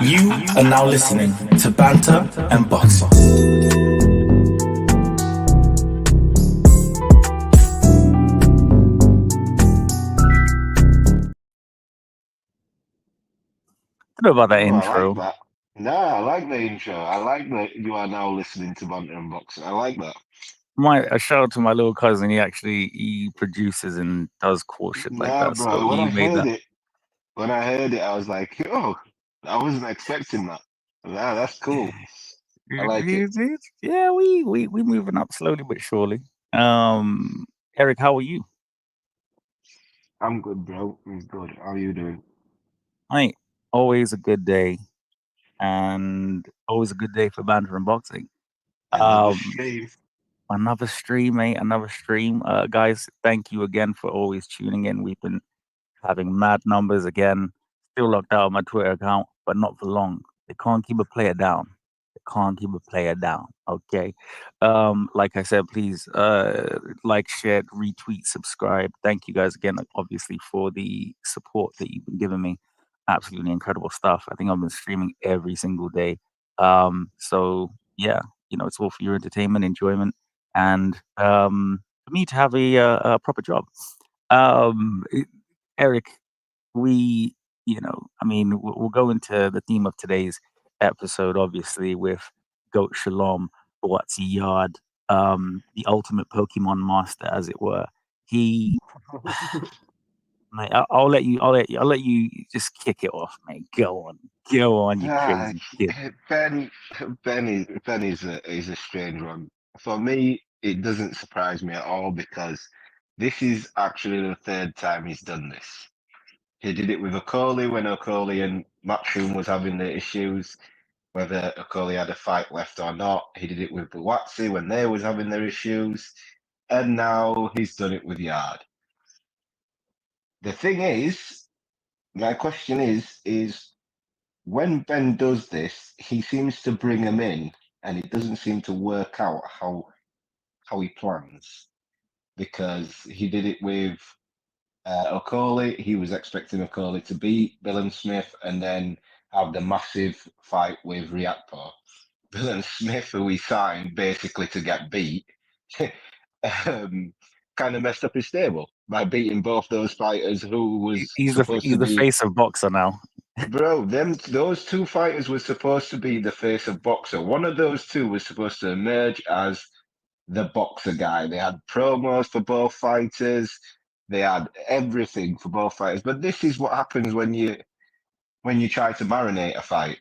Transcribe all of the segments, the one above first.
You are now listening to Banter and Boxer. I don't know about that Oh, I like intro. that. No, I like the intro. I like that you are now listening to Banter and Boxer. I like that. A shout out to my little cousin. He produces and does cool shit like Nah, that. So bro. he made that. When I heard it, I was like, oh, I wasn't expecting that. Nah, that's cool. I like it. Yeah, we moving up slowly but surely. Eric, how are you? I'm good, bro. I'm good. How are you doing? I always a good day, and always a good day for banter and boxing. Another Um, stream. Another stream, mate. Another stream. Guys, thank you again for always tuning in. We've been having mad numbers again. Still locked out of my Twitter account, but not for long. They can't keep a player down. They can't keep a player down. Okay. Like I said, please like, share, retweet, subscribe. Thank you guys again, obviously, for the support that you've been giving me. Absolutely incredible stuff. I think I've been streaming every single day. So yeah, it's all for your entertainment, enjoyment, and for me to have a proper job. Eric, we, I mean, we'll go into the theme of today's episode, obviously, with Goat Shalom, Buatsi Yarde, the ultimate Pokemon master, as it were. He, mate, I'll let you just kick it off, mate. Go on, you Ah, crazy kid. Ben is a strange one. For me, it doesn't surprise me at all because this is actually the third time he's done this. He did it with Okoli when Okoli and Matchroom was having the issues, whether Okoli had a fight left or not. He did it with Buatsi when they was having their issues, and now he's done it with Yard. The thing is, my question is when Ben does this, he seems to bring him in, and it doesn't seem to work out how he plans because he did it with Okoli. He was expecting Okoli to beat Bill Smith and then have the massive fight with Riakpo. Bill Smith, who he signed basically to get beat, um, kind of messed up his stable by beating both those fighters who was supposed to He's the be. face of boxer now. Bro, those two fighters were supposed to be the face of boxer. One of those two was supposed to emerge as the boxer guy. They had promos for both fighters. They had everything for both fighters. But this is what happens when you try to marinate a fight.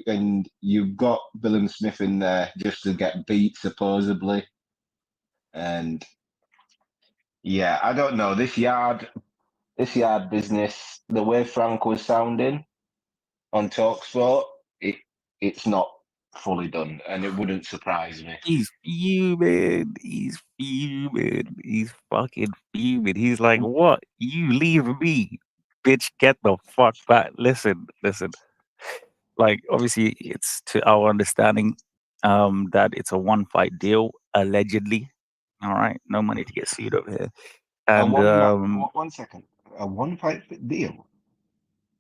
And you've got Bill Smith in there just to get beat supposedly. And yeah, I don't know. This yard business, the way Frank was sounding on Talksport, it it's not fully done, and it wouldn't surprise me. He's fuming. He's fuming. He's fucking fuming. He's like, "What? You leave me, bitch? Get the fuck back." Listen. Like, obviously, it's to our understanding, that it's a one fight deal, allegedly. All right, no money to get sued over here. A And one not 1 second. A one fight deal.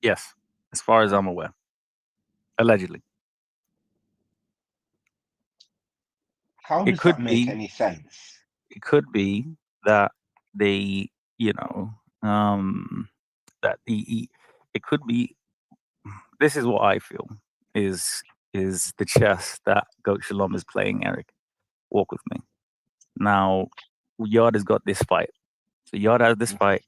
yes, as far as I'm aware, allegedly, How it does could that make be. any sense? It could be that they, you know, um, that it could be. This is what I feel is the chess that Goat Shalom is playing. Eric, walk with me. Now, Yard has got this fight. So Yard has this fight.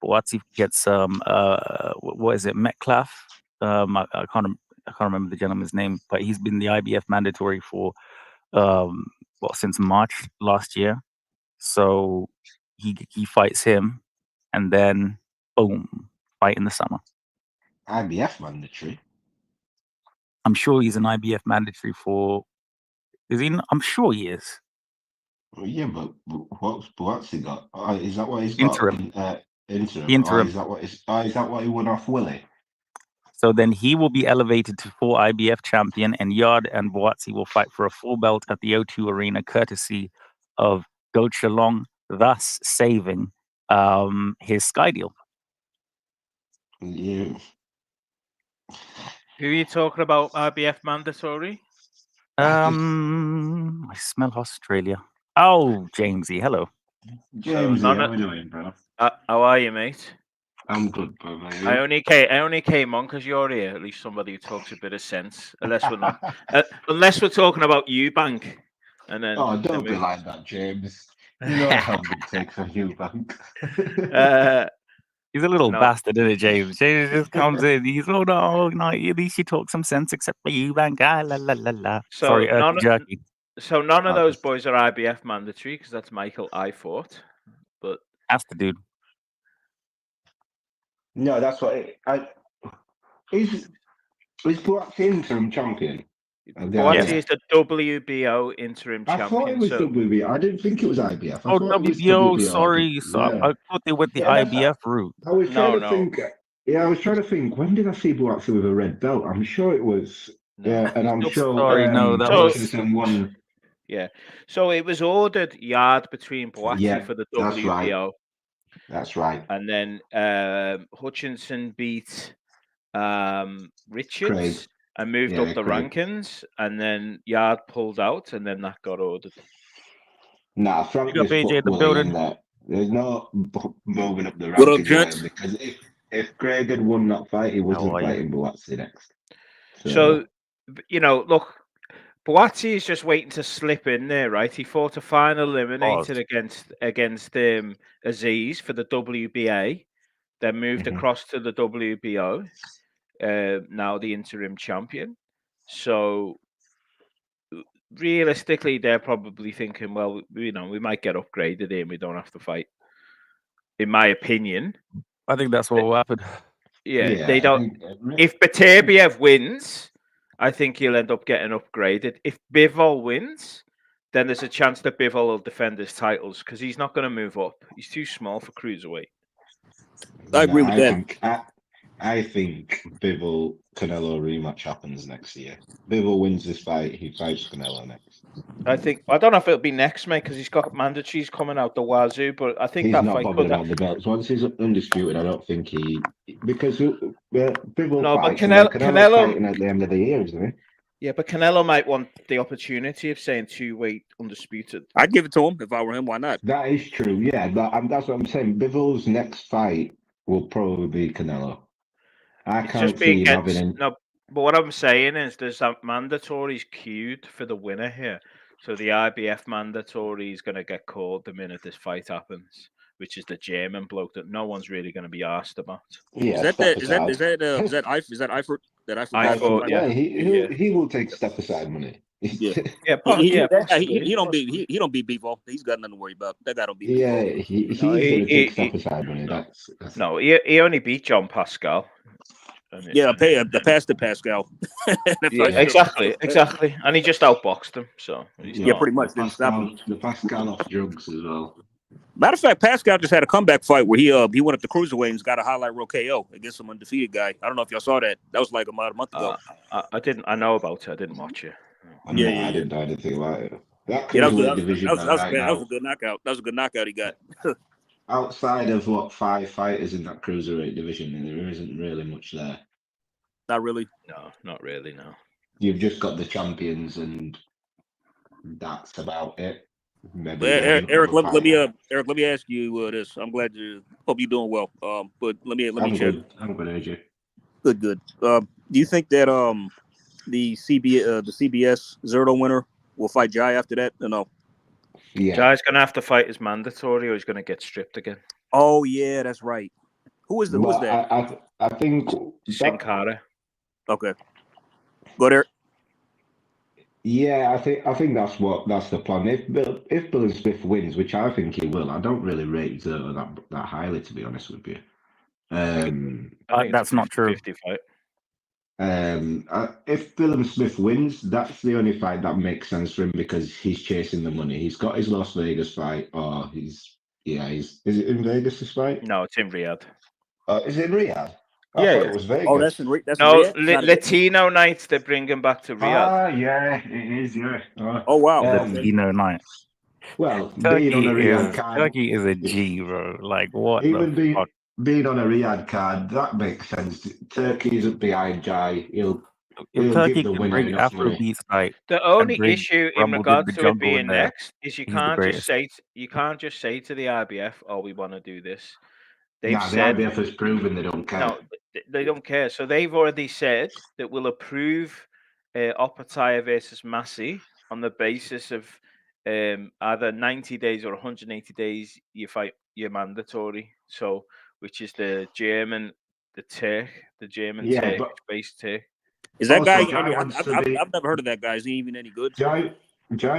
Buatsi gets what is it, Metcalf? I can't remember the gentleman's name, but he's been the IBF mandatory for since March last year. So he fights him, and then boom, fight in the summer. IBF mandatory. I'm sure he's an IBF mandatory for. Is he? I'm sure he is. Well, yeah, but what's he got? Is that what he's got Interim. in interim? Or Interim. is that what is that what he won off Willie? So then he will be elevated to full IBF champion, and Yard and Buatsi will fight for a full belt at the O2 Arena, courtesy of Goat Shalom, thus saving his Sky deal. Yeah. Who are you talking about? IBF mandatory? I smell Australia. Oh, Jamesy, hello. James, none how of- we doing, bro? How are you, mate? I'm good, brother. I only came on because you're here. At least somebody who talks a bit of sense. Unless we're not, unless we're talking about Eubank, and then. Oh, don't then be like that, James. You know I have a good take for you, Bank. He's a little No. bastard, isn't it, James? James just comes in. He's no, at least you talk some sense, except for you, Bank. La la la la. So Sorry, none, jerky. so none of those boys are IBF mandatory because that's Michael I fought. But That's the dude. No, that's what is Buatsi interim champion? Buatsi is the WBO interim I champion. thought it was WBO. I didn't think it was IBF. I Oh, thought it was WBO. WBO. Sorry, I thought they went the IBF route. I was trying to think. Yeah, I was trying to think. When did I see Buatsi with a red belt? I'm sure it was. No. Yeah, and I'm sure. Sorry, no, that was. Won. Yeah, so it was ordered Yarde between Buatsi for the WBO. That's right. And then Hutchinson beat Richards Craig. and moved up the rankings, and then Yarde pulled out, and then that got ordered. Nah, Frank is AJ the building. There's no moving up the rankings because if Craig had won that fight, he wasn't fighting Buatsi next. So, look, Buatsi is just waiting to slip in there, right? He fought a final eliminator against Aziz for the WBA, then moved across to the WBO. Now the interim champion. So realistically, they're probably thinking, well, we might get upgraded here and we don't have to fight. In my opinion, I think that's what will happen. Yeah, they don't. If Beterbiev wins, I think he'll end up getting upgraded. If Bivol wins, then there's a chance that Bivol will defend his titles because he's not going to move up. He's too small for cruiserweight. I agree with that. I think Bivol Canelo rematch happens next year. Bivol wins this fight, he fights Canelo next. I don't know if it'll be next, mate, because he's got mandatories coming out the wazoo. But I think he's that not fight bothered about the belts. Once he's undisputed, I don't think because Bivol fights. But Canelo's fighting at the end of the year, isn't he? Yeah, but Canelo might want the opportunity of saying 2-weight undisputed. I'd give it to him if I were him. Why not? That is true. Yeah, that's what I'm saying. Bivol's next fight will probably be Canelo. I can't see him having. No, but what I'm saying is there's mandatories queued for the winner here. So the IBF mandatory is going to get called the minute this fight happens, which is the German bloke that no one's really going to be asked about. Yeah, is that Eifert? Yeah, he will take step aside money. He don't beat Bivol. He's got nothing to worry about. That guy don't beat. Yeah, he's going to take step aside money. No, he only beat John Pascal. The pass to Pascal. Exactly. And he just outboxed him. So pretty much. Didn't stop him. The Pascal off drugs as well. Matter of fact, Pascal just had a comeback fight where he went up to cruiserweight and got a highlight roll KO against some undefeated guy. I don't know if y'all saw that. That was like about a month ago. I didn't. I know about it. I didn't watch it. I didn't know anything about it. That was a good knockout. That was a good knockout he got. Outside of 5 fighters in that cruiserweight division, there isn't really much there. Not really. No, not really. No. You've just got the champions, and that's about it. Maybe Eric, let me ask you this. I'm glad hope you're doing well. But let me check. I'm good, AJ. Good. Do you think that the CBS Zerto winner will fight Jai after that? Or no. Yeah. Jai's gonna have to fight his mandatory, or he's gonna get stripped again. Oh yeah, that's right. Who is that? I think Sin Cara. Okay. Go there. Yeah, I think that's the plan. If Bill Smith wins, which I think he will, I don't really rate Zerto that highly, to be honest with you. That's not true. 50 fight. If Bill Smith wins, that's the only fight that makes sense for him because he's chasing the money. He's got his Las Vegas fight, or is it in Vegas this fight? No, it's in Riyadh. Is it in Riyadh? Yeah, it was Vegas. Oh, that's in Riyadh. Latino nights. They're bringing back to Riyadh. Yeah, it is. Yeah. Oh wow, Latino night. Well, being on a Riyadh card, Turkey is a G, bro. Like what? Even being on a Riyadh card, that makes sense. Turkey's behind Jai. He'll if He'll Turkey give the can winner bring enough Afro money. beats like The only bring issue in Rumble regards the to it Jungle being in there, next is you he's the can't greatest. just say to the IBF, "Oh, we want to do this." They've Nah, the said IBF has proven they don't care. no, they don't care. So they've already said that we'll approve Opataya versus Massey on the basis of either 90 days or 180 days. You're mandatory. So, which is the German Yeah, Turkish but based Turk. Is that also, guy? Jai wants to be. I've never heard of that guy. Is he even any good? Jai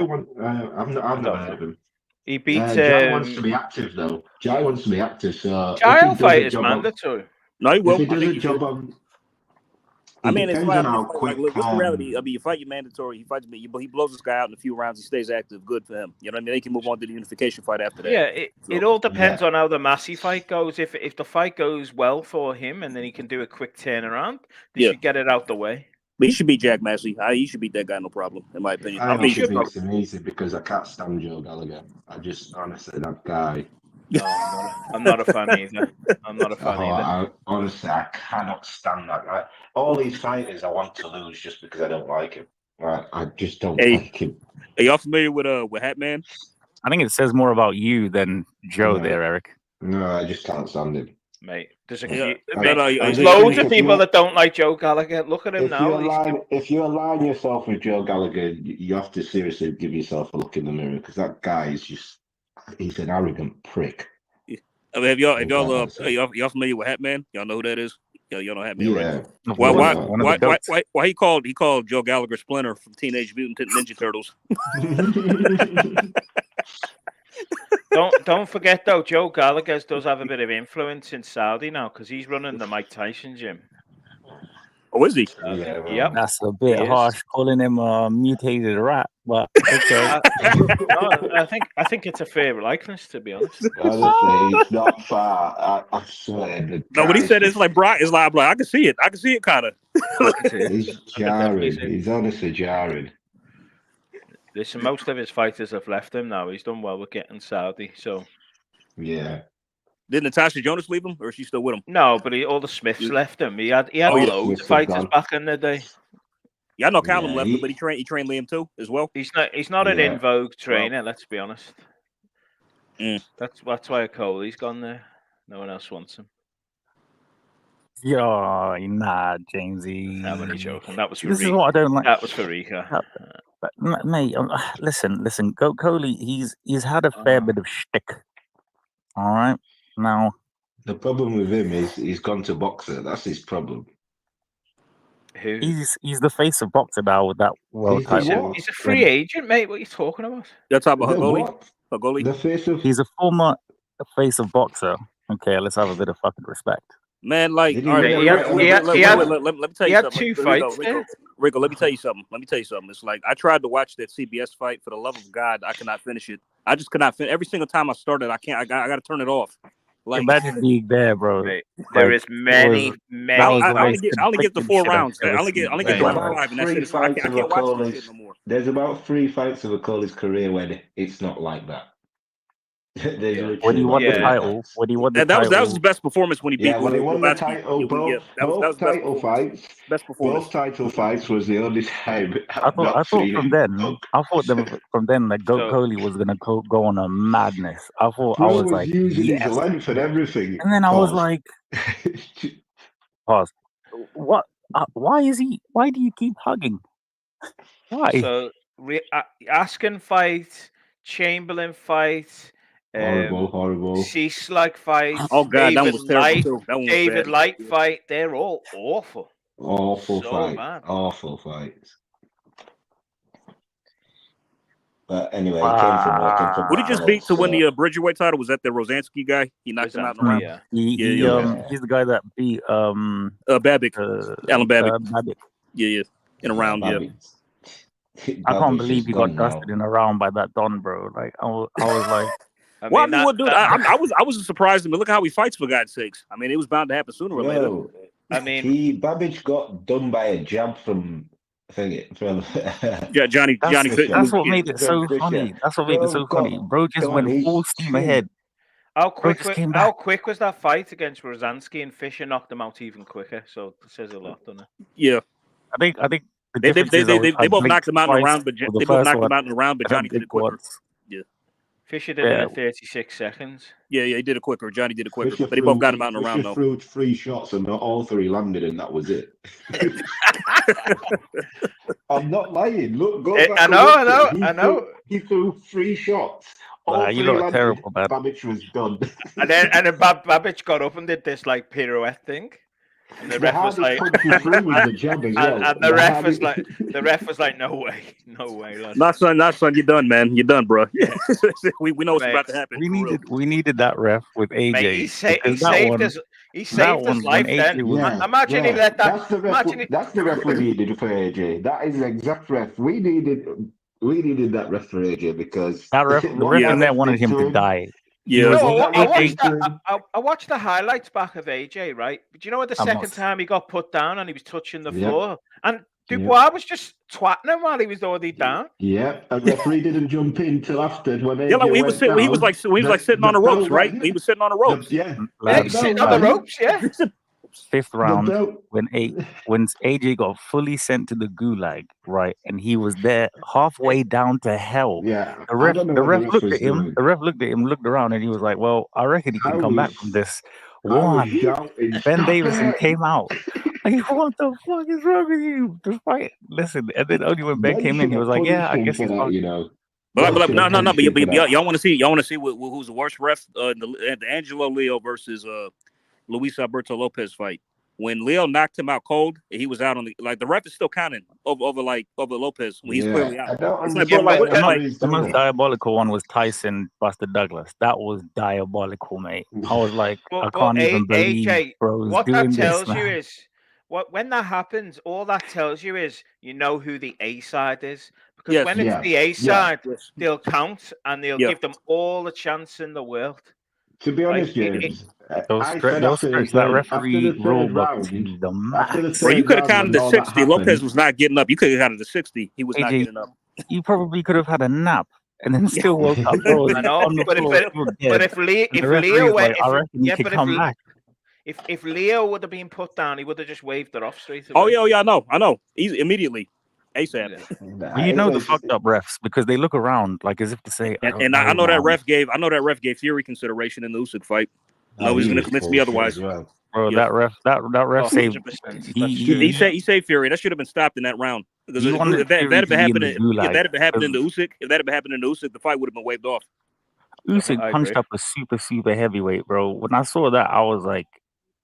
want. I've never don't heard of him. He beat Jai wants to be active though. Jai wants to be active. So if he Child does fight a is job mandatory. No, he on, will. if he I does think a he job should. on, I it mean, it's depends like, on how quick. what's the reality? I mean, you fight your mandatory. He fights me, but he blows this guy out in a few rounds. He stays active. Good for him. You know what I mean? They can move on to the unification fight after that. Yeah, it So, all depends on how the Massey fight goes. If the fight goes well for him and then he can do a quick turnaround, they Yeah. should get it out the way. But he should beat Jack Massey. He should beat that guy, no problem, in my opinion. I hope he should beats him easy because I can't stand Joe Gallagher. I just honestly that guy. No, I'm not a fan either. I'm not a fan either. Honestly, I cannot stand that guy. All these fighters I want to lose just because I don't like him. I just don't like him. Are y'all familiar with Hatman? I think it says more about you than Joe there, Eric. No, I just can't stand him. Mate, there's There's loads of people that don't like Joe Gallagher. Look at him now. If you align yourself with Joe Gallagher, you have to seriously give yourself a look in the mirror because that guy is just—he's an arrogant prick. I mean, y'all familiar with Hatman? Y'all know who that is? Y'all know Hatman, right? Why he called Joe Gallagher Splinter from Teenage Mutant Ninja Turtles? Don't forget though, Joe Gallagher does have a bit of influence in Saudi now because he's running the Mike Tyson gym. Oh, is he? Yep. That's a bit harsh, calling him a mutated rat, but okay. I think it's a fair likeness, to be honest. Honestly, it's not far. I swear. No, what he said is like Brock is like I can see it. I can see it kind of. He's jarring. He's honestly jarring. Listen, most of his fighters have left him now. He's done well with getting Saudi, so yeah. Did Natasha Jonas leave him, or is she still with him? No, but all the Smiths left him. He had loads of fighters back in the day. Yeah, I know Callum left him, but he trained Liam too as well. He's not an in vogue trainer. Let's be honest. That's why Coley's gone there. No one else wants him. Yo, nah, Jamesy. I'm only joking. That was for This is what I don't like. That was for Rika. But, mate, listen. Coley, he's had a fair bit of shtick. All right, now the problem with him is he's gone to boxer. That's his problem. Who? He's the face of boxer now with that world title. He's a free agent, mate. What are you talking about? You're talking about Hagoli? The face of he's a former face of boxer. Okay, let's have a bit of fucking respect. Man, like, let me tell you something. Two fights. Rico, let me tell you something. It's like I tried to watch that CBS fight. For the love of God, I could not finish it. I just could not finish. Every single time I started, I can't. I got to turn it off. Like, imagine being there, bro. There is many. I only get the 4 rounds. I only get the 5, and that's it. I can't watch this shit no more. There's about 3 fights of Coley's career where it's not like that. When he won the title, that was his best performance when he beat. When he won the title, both title fights. Best performance. Both title fights was the only time. I thought from then that Coley was gonna go on a madness. I was like, using his length and everything. And then I was like, pause. What? Why do you keep hugging? Why? So Askin fight, Chamberlain fight. Horrible. Cease-like fight. Oh God, that was terrible too. That one was David bad. Light fight. They're all awful. Awful fights. But anyway, he came from working for. What he just beat to win the Bridgerweight title? Was that the Rosansky guy? He knocked him out in the round. Yeah. He's the guy that beat Babbitt, Alan Babbitt. Babbitt. Yeah, in a round. Babbitt. I can't believe he got dusted in a round by that Don, bro. Like I was like. I wasn't surprised. I mean, look how he fights, for God's sakes. I mean, it was bound to happen sooner or later. I mean, Babbage got done by a jab from Johnny. That's what made it so funny. Bro just went full steam ahead. How quick was that fight against Rosansky, and Fisher knocked him out even quicker? So it says a lot, doesn't it? Yeah. I think the They difference is they both knocked him out in a round, but the they both first knocked one, him out in a round, but Johnny did it quicker. once. Yeah. Fisher did it in 36 seconds. Yeah, he did it quicker. Johnny did it quicker, Fisher but they both got him out in a round, Fisher threw 3 shots and all 3 landed, and that was it. I'm not lying. Look, go back. I know. He threw 3 shots. All 3 you lot are landed. terrible, man. Babbage was done. And then Babbage got up and did this like pirouette thing. And the ref was like, the jab as well. And the ref was like, no way, lad. Not son, you're done, man. You're done, bro. we know what's about to happen. We needed that ref with AJ. Mate, he saved his life then. Imagine he let that. That's the ref we needed for AJ. That is the exact ref we needed. We needed that ref for AJ because the ref in there wanted him to die. Yeah, no, I watched the highlights back of AJ, right? But you know what? The second time he got put down and he was touching the floor, and Dubois was just twatting him while he was already down. Yeah, a referee didn't jump in till after when AJ he was sitting on the ropes, right? He was sitting on the ropes. He was sitting on the ropes. Yeah. 5th round when AJ got fully sent to the gulag, right, and he was there halfway down to hell. Yeah, the ref looked at him. The ref looked at him, looked around, and he was like, "Well, I reckon he can come back from this." Ben Davison came out. Like, what the fuck is wrong with you? Just fight. Listen, and then only when Ben came in, he was like, "Yeah, I guess he's fine." No. But y'all want to see who's the worst ref? The Angelo Leo versus Luis Alberto Lopez fight. When Leo knocked him out cold, he was out on the ref is still counting over Lopez when he's clearly out. The most diabolical one was Tyson Buster Douglas. That was diabolical, mate. I was like, I can't even believe AJ, bro's what doing that tells this, you is when that happens, all that tells you is you know who the A side is. Because when it's the A side, they'll count and they'll give them all the chance in the world. To be honest, James, that referee rule book to the max. Bro, you could have counted to 60. Lopez was not getting up. You could have counted to 60. He was not getting up. You probably could have had a nap and then still woke up. Bro, I know, but if Leo went, I reckon he could come back. If Leo would have been put down, he would have just waved it off straight away. Oh yeah, I know. He's immediately. ASAP. Well, you know the fucked up refs because they look around like as if to say. I know that ref gave Fury consideration in the Usyk fight. No, he's going to convince me otherwise. Well. Bro, that ref saved. He saved Fury. That should have been stopped in that round. Because if that had been happening in the Usyk, the fight would have been waved off. Usyk punched up a super heavyweight, bro. When I saw that, I was like,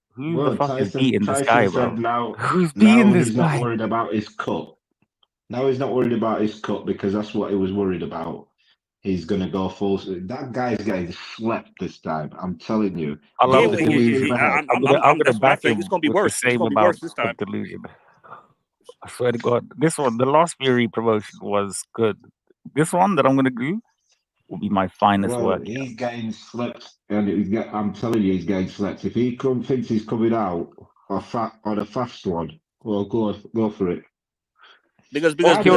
"Who the fuck is beating this guy, bro? Who's beating this guy?" He's not worried about his cut. Now he's not worried about his cut because that's what he was worried about. He's going to go full. That guy's getting slept this time. I'm telling you. I love it. I'm going to back him. It's going to be worse. It's going to be worse this time. Delusion. I swear to God. This one, the last Fury promotion was good. This one that I'm going to do will be my finest work. He's getting slept. And I'm telling you, he's getting slept. If he thinks he's coming out on a fast one, well, go for it. Because the faster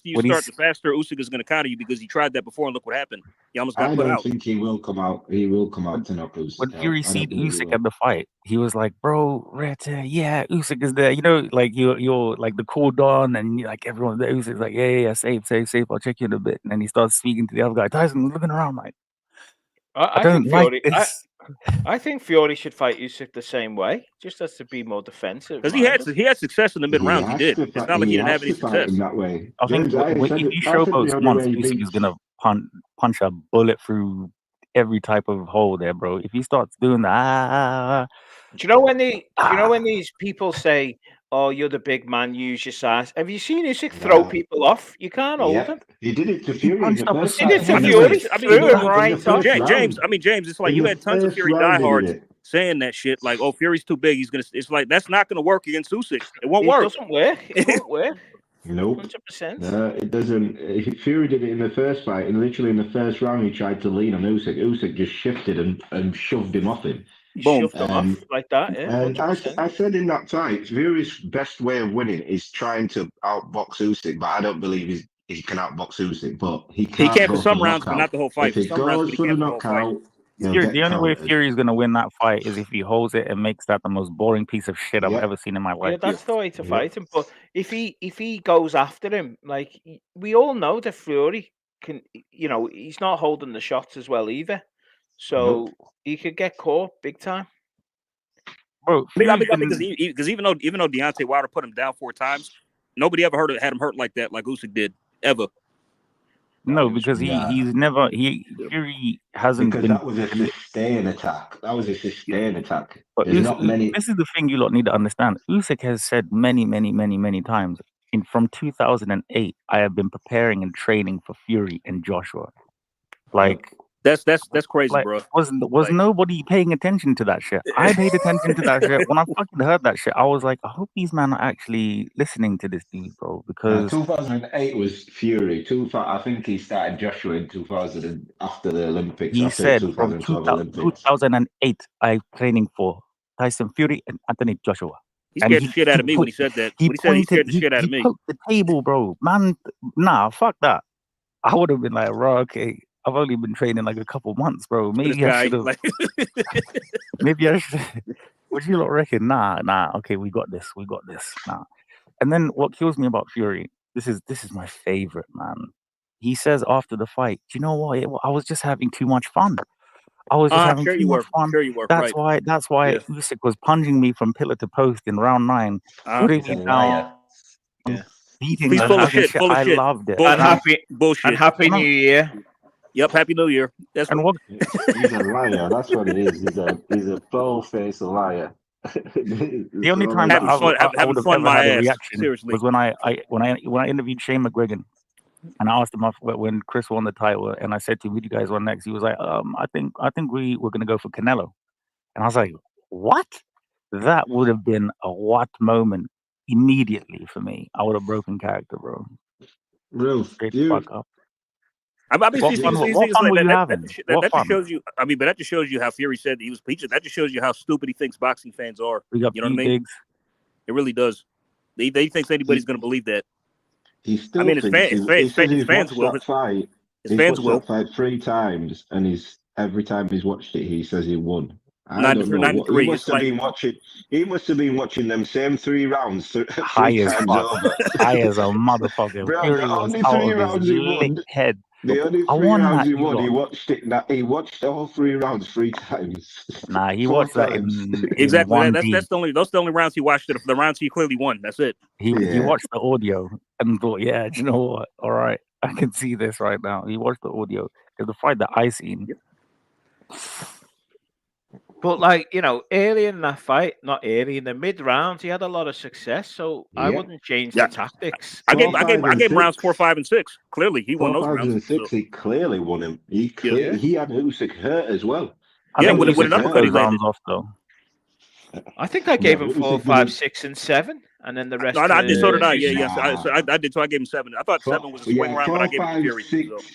you start, the faster Usyk is going to counter you because he tried that before and look what happened. He almost got put out. I don't think he will come out. He will come out to knock Usyk. When Fury seen Usyk at the fight, he was like, "Bro, yeah, Usyk is there." You know, like you're like the cool dawn, and like everyone's there. Usyk's like, "Yeah, safe. I'll check you in a bit." And then he starts speaking to the other guy. Tyson looking around like, I don't like this. I think Fury should fight Usyk the same way, just as to be more defensive. Because he had success in the mid rounds. He did. It's not like he didn't have any success in that way. I think if you showboats once, Usyk is gonna punch a bullet through every type of hole there, bro. If he starts doing that, do you know when these people say, "Oh, you're the big man, use your size"? Have you seen Usyk throw people off? You can't hold him. He did it to Fury. James, it's like you had tons of Fury diehards saying that shit. Like, "Oh, Fury's too big. He's gonna." It's like that's not gonna work against Usyk. It won't work. It doesn't work. It won't work. Nope. 100%. No, it doesn't. Fury did it in the first fight, and literally in the first round, he tried to lean on Usyk. Usyk just shifted and shoved him off him. Boom. Shoved him off like that. Yeah. And I said in that fight, Fury's best way of winning is trying to outbox Usyk, but I don't believe he can outbox Usyk. But he can for some rounds, but not the whole fight. If he goes for the knockout, The only way Fury is going to win that fight is if he holds it and makes that the most boring piece of shit I've ever seen in my life. Yeah, that's the way to fight him. But if he goes after him, like we all know that Fury can, he's not holding the shots as well either, so he could get caught big time. Bro, I think because even though Deontay Wilder put him down 4 times, nobody ever had him hurt like that, like Usyk did ever. No, because Fury hasn't been. That was a sustained attack. But There's not many. This is the thing you lot need to understand. Usyk has said many times. From 2008, I have been preparing and training for Fury and Joshua. Like that's crazy, bro. Was nobody paying attention to that shit? I paid attention to that shit. When I fucking heard that shit, I was like, I hope these men are actually listening to this dude, bro. Because 2008 was Fury. I think he started Joshua in 2000 after the Olympics. He said from 2008, I'm training for Tyson Fury and Anthony Joshua. He scared the shit out of me when he said that. He scared the shit out of me. He poked the table, bro. Man, nah, fuck that. I would have been like, bro, okay. I've only been training like a couple months, bro. Maybe I should have. Maybe I should. What you lot reckon? Nah. Okay, we got this. Nah. And then what kills me about Fury? This is my favorite, man. He says after the fight, do you know what? I was just having too much fun. I was just having too much fun. Sure you were. That's why Usyk was punching me from pillar to post in round 9, putting me down. Beating me. I loved it. And happy New Year. Yep, Happy New Year. That's and what he's a liar. That's what it is. He's a full-faced liar. The only time that I would have ever had a reaction was when I interviewed Shane McGuigan, and I asked him when Chris won the title, and I said to him, "Who do you guys want next?" He was like, "I think we're gonna go for Canelo," and I was like, "What?" That would have been a what moment immediately for me. I would have broken character, bro. Real straight the fuck up. What fun were you having? That just shows you. I mean, but that just shows you how Fury said he was peaches. That just shows you how stupid he thinks boxing fans are. You know what I mean? It really does. He thinks anybody's going to believe that. He still. I mean, his fans will. His fans will. Fight 3 times, and every time he's watched it, he says he won. I don't know. He must have been watching them same 3 rounds. High as fuck. High as a motherfucker. Bro, the only 3 rounds he won. The only 3 rounds he won, he watched it. He watched all 3 rounds 3 times. Nah, he watched that in exactly. That's the only rounds he watched. The rounds he clearly won. That's it. He watched the audio and thought, yeah, do you know what? All right, I can see this right now. He watched the audio. Because the fight that I seen. But early in that fight, not early in the mid rounds, he had a lot of success. So I wouldn't change the tactics. I gave rounds 4, 5, and 6. Clearly, he won those rounds. 4, 5, and 6. He clearly won him. He had Usyk hurt as well. I think with an uppercut he landed off though. I think I gave him 4, 5, 6, and 7, and then the rest. No, I did. So did I. I did. So I gave him 7. I thought 7 was a swing round, but I gave him Fury.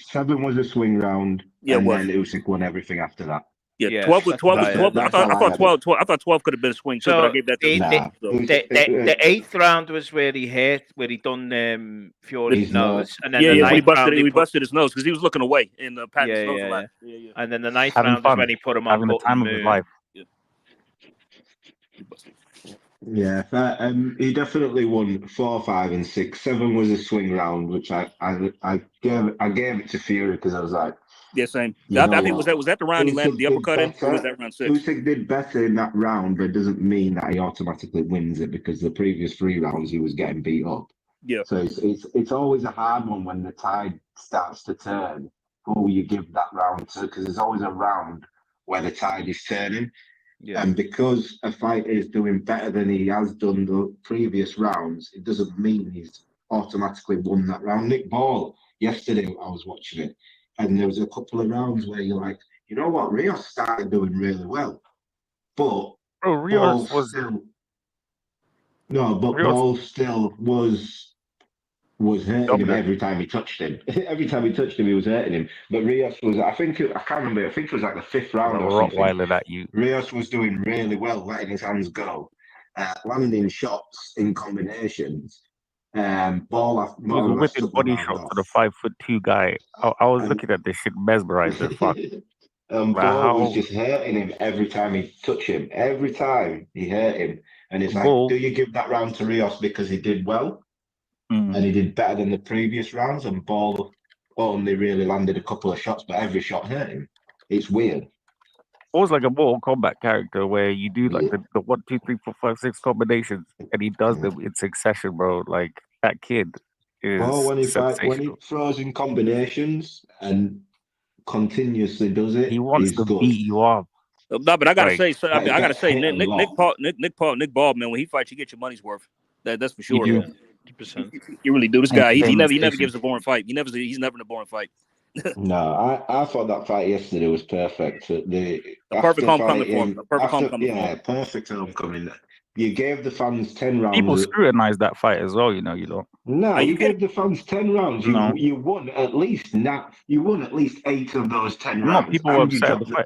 7 was a swing round. Yeah, and then Usyk won everything after that. Yeah, 12 was 12. I thought 12 could have been a swing, but I gave that to the 8th round was where he hit, where he done Fury's nose, and then he busted his nose because he was looking away in the Patton's nose. And then the 9th round is when he put him on the time of his life. Yeah, he definitely won 4, 5, and 6. 7 was a swing round, which I gave it to Fury because I was like. Yeah, same. I think was that the round he landed the uppercut in, or was that round 6? Usyk did better in that round, but it doesn't mean that he automatically wins it because the previous 3 rounds he was getting beat up. Yeah. So it's always a hard one when the tide starts to turn. Who you give that round to? Because there's always a round where the tide is turning. Yeah. And because a fighter is doing better than he has done the previous rounds, it doesn't mean he's automatically won that round. Nick Ball, yesterday I was watching it. And there was a couple of rounds where you're like, you know what, Rios started doing really well. But Rios Ball still was hurting him every time he touched him. Every time he touched him, he was hurting him. But Rios was, I can't remember, I think it was like the 5th round or something. Rottweiler at you. Rios was doing really well, letting his hands go, landing shots in combinations. Ball whipping body shot for the 5'2" guy. I was looking at this shit mesmerized as fuck. Ball was just hurting him every time he touched him. Every time he hurt him. And it's like, do you give that round to Rios because he did well? And he did better than the previous rounds, and Ball only really landed a couple of shots, but every shot hurt him. It's weird. Almost like a Mortal Kombat character where you do like the 1, 2, 3, 4, 5, 6 combinations, and he does them in succession, bro. Like that kid is when he throws in combinations and continuously does it, he wants to beat you up. No, but I gotta say, Nick Ball, man, when he fights, you get your money's worth. That's for sure. You 100%. You really do. This guy, he never gives a boring fight. He's never in a boring fight. No, I thought that fight yesterday was perfect. A perfect homecoming for him. Perfect homecoming. You gave the fans 10 rounds. People scrutinized that fight as well, you know. You don't. No, you gave the fans 10 rounds. You won at least 8 of those 10 rounds. No, people were upset at the fight.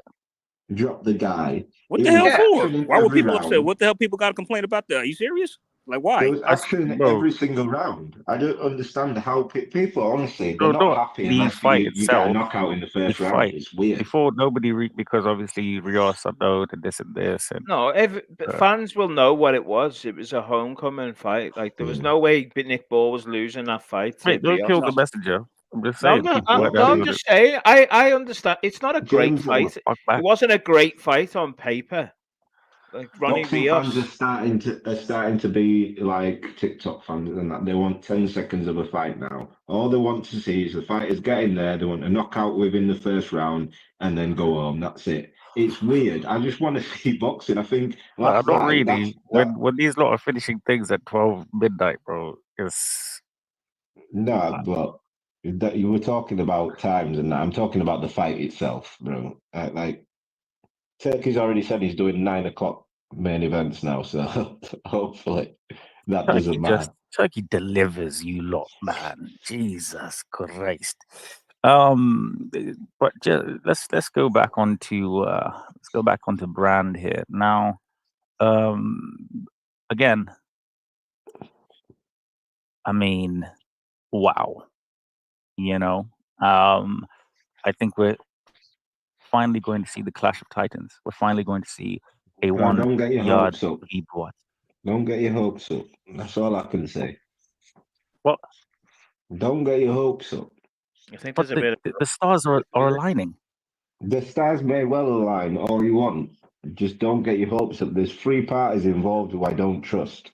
Drop the guy. What the hell for? Why were people upset? What the hell people got to complain about that? Are you serious? Like, why? There was action in every single round. I don't understand how people, honestly, they're not happy unless you get a knockout in the first round. It's weird. Before, because obviously Rios unknown and this and this. And, but fans will know what it was. It was a homecoming fight. Like, there was no way Nick Ball was losing that fight. Wait, don't kill the messenger. I'm just saying. I'm just saying. I understand. It's not a great fight. It wasn't a great fight on paper. Like Ronnie Rios. Fans are starting to be like TikTok fans, and that they want 10 seconds of a fight now. All they want to see is the fighters get in there. They want a knockout within the first round and then go home. That's it. It's weird. I just want to see boxing. I think. Not really. When these lot are finishing things at 12 midnight, bro, it's but. You were talking about times, and I'm talking about the fight itself, bro. Like Turkey's already said he's doing 9 o'clock main events now, so hopefully that doesn't matter. Turkey delivers, you lot, man. Jesus Christ. But let's go back onto Brand here now. Again, I mean, wow. You know, I think we're finally going to see the clash of titans. We're finally going to see a don't get your Yarde hopes up. Buatsi. Don't get your hopes up. That's all I can say. What? Don't get your hopes up. I think there's the stars are aligning. The stars may well align all you want. Just don't get your hopes up. There's 3 parties involved who I don't trust.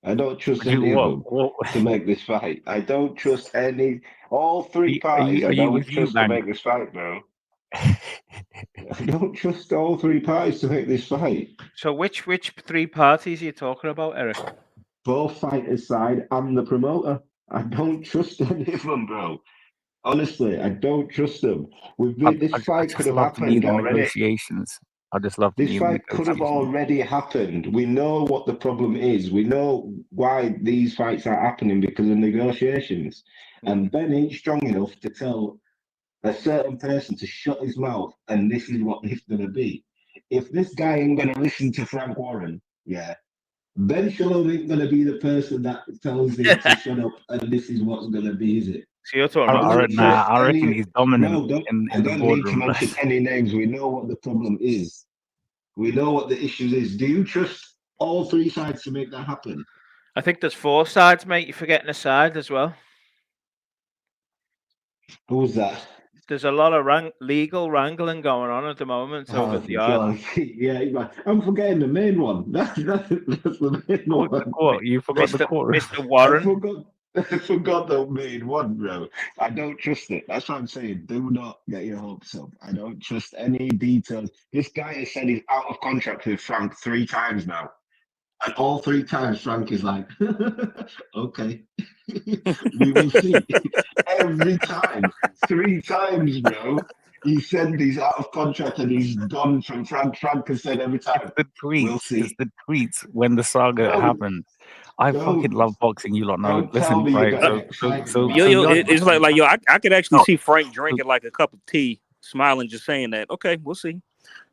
I don't trust any of them to make this fight. I don't trust any. All 3 parties I don't trust to make this fight, bro. I don't trust all 3 parties to make this fight. So which 3 parties are you talking about, Eric? Both fighters' side and the promoter. I don't trust any of them, bro. Honestly, I don't trust them. This fight could have happened already. Negotiations. I just love this fight could have already happened. We know what the problem is. We know why these fights are happening because of negotiations. And Ben ain't strong enough to tell a certain person to shut his mouth, and this is what it's going to be. If this guy ain't going to listen to Frank Warren, Ben Shalom ain't going to be the person that tells him to shut up, and this is what's going to be, is it? So you're talking I reckon he's dominant in the boardroom. Don't need to mention any names. We know what the problem is. We know what the issue is. Do you trust all 3 sides to make that happen? I think there's 4 sides, mate. You're forgetting a side as well. Who's that? There's a lot of legal wrangling going on at the moment over the Yarde. Yeah, I'm forgetting the main one. That's the main one. You forgot the court. Mr. Warren. I forgot the main one, bro. I don't trust it. That's what I'm saying. Do not get your hopes up. I don't trust any details. This guy has said he's out of contract with Frank 3 times now. And all 3 times Frank is like, okay. We will see. Every time. 3 times, bro. He said he's out of contract and he's gone from Frank. Frank has said every time. It's the tweets. We'll see. It's the tweets when the saga happened. I fucking love boxing. You lot know. Listen, right? It's like I could actually see Frank drinking like a cup of tea, smiling, just saying that. Okay, we'll see.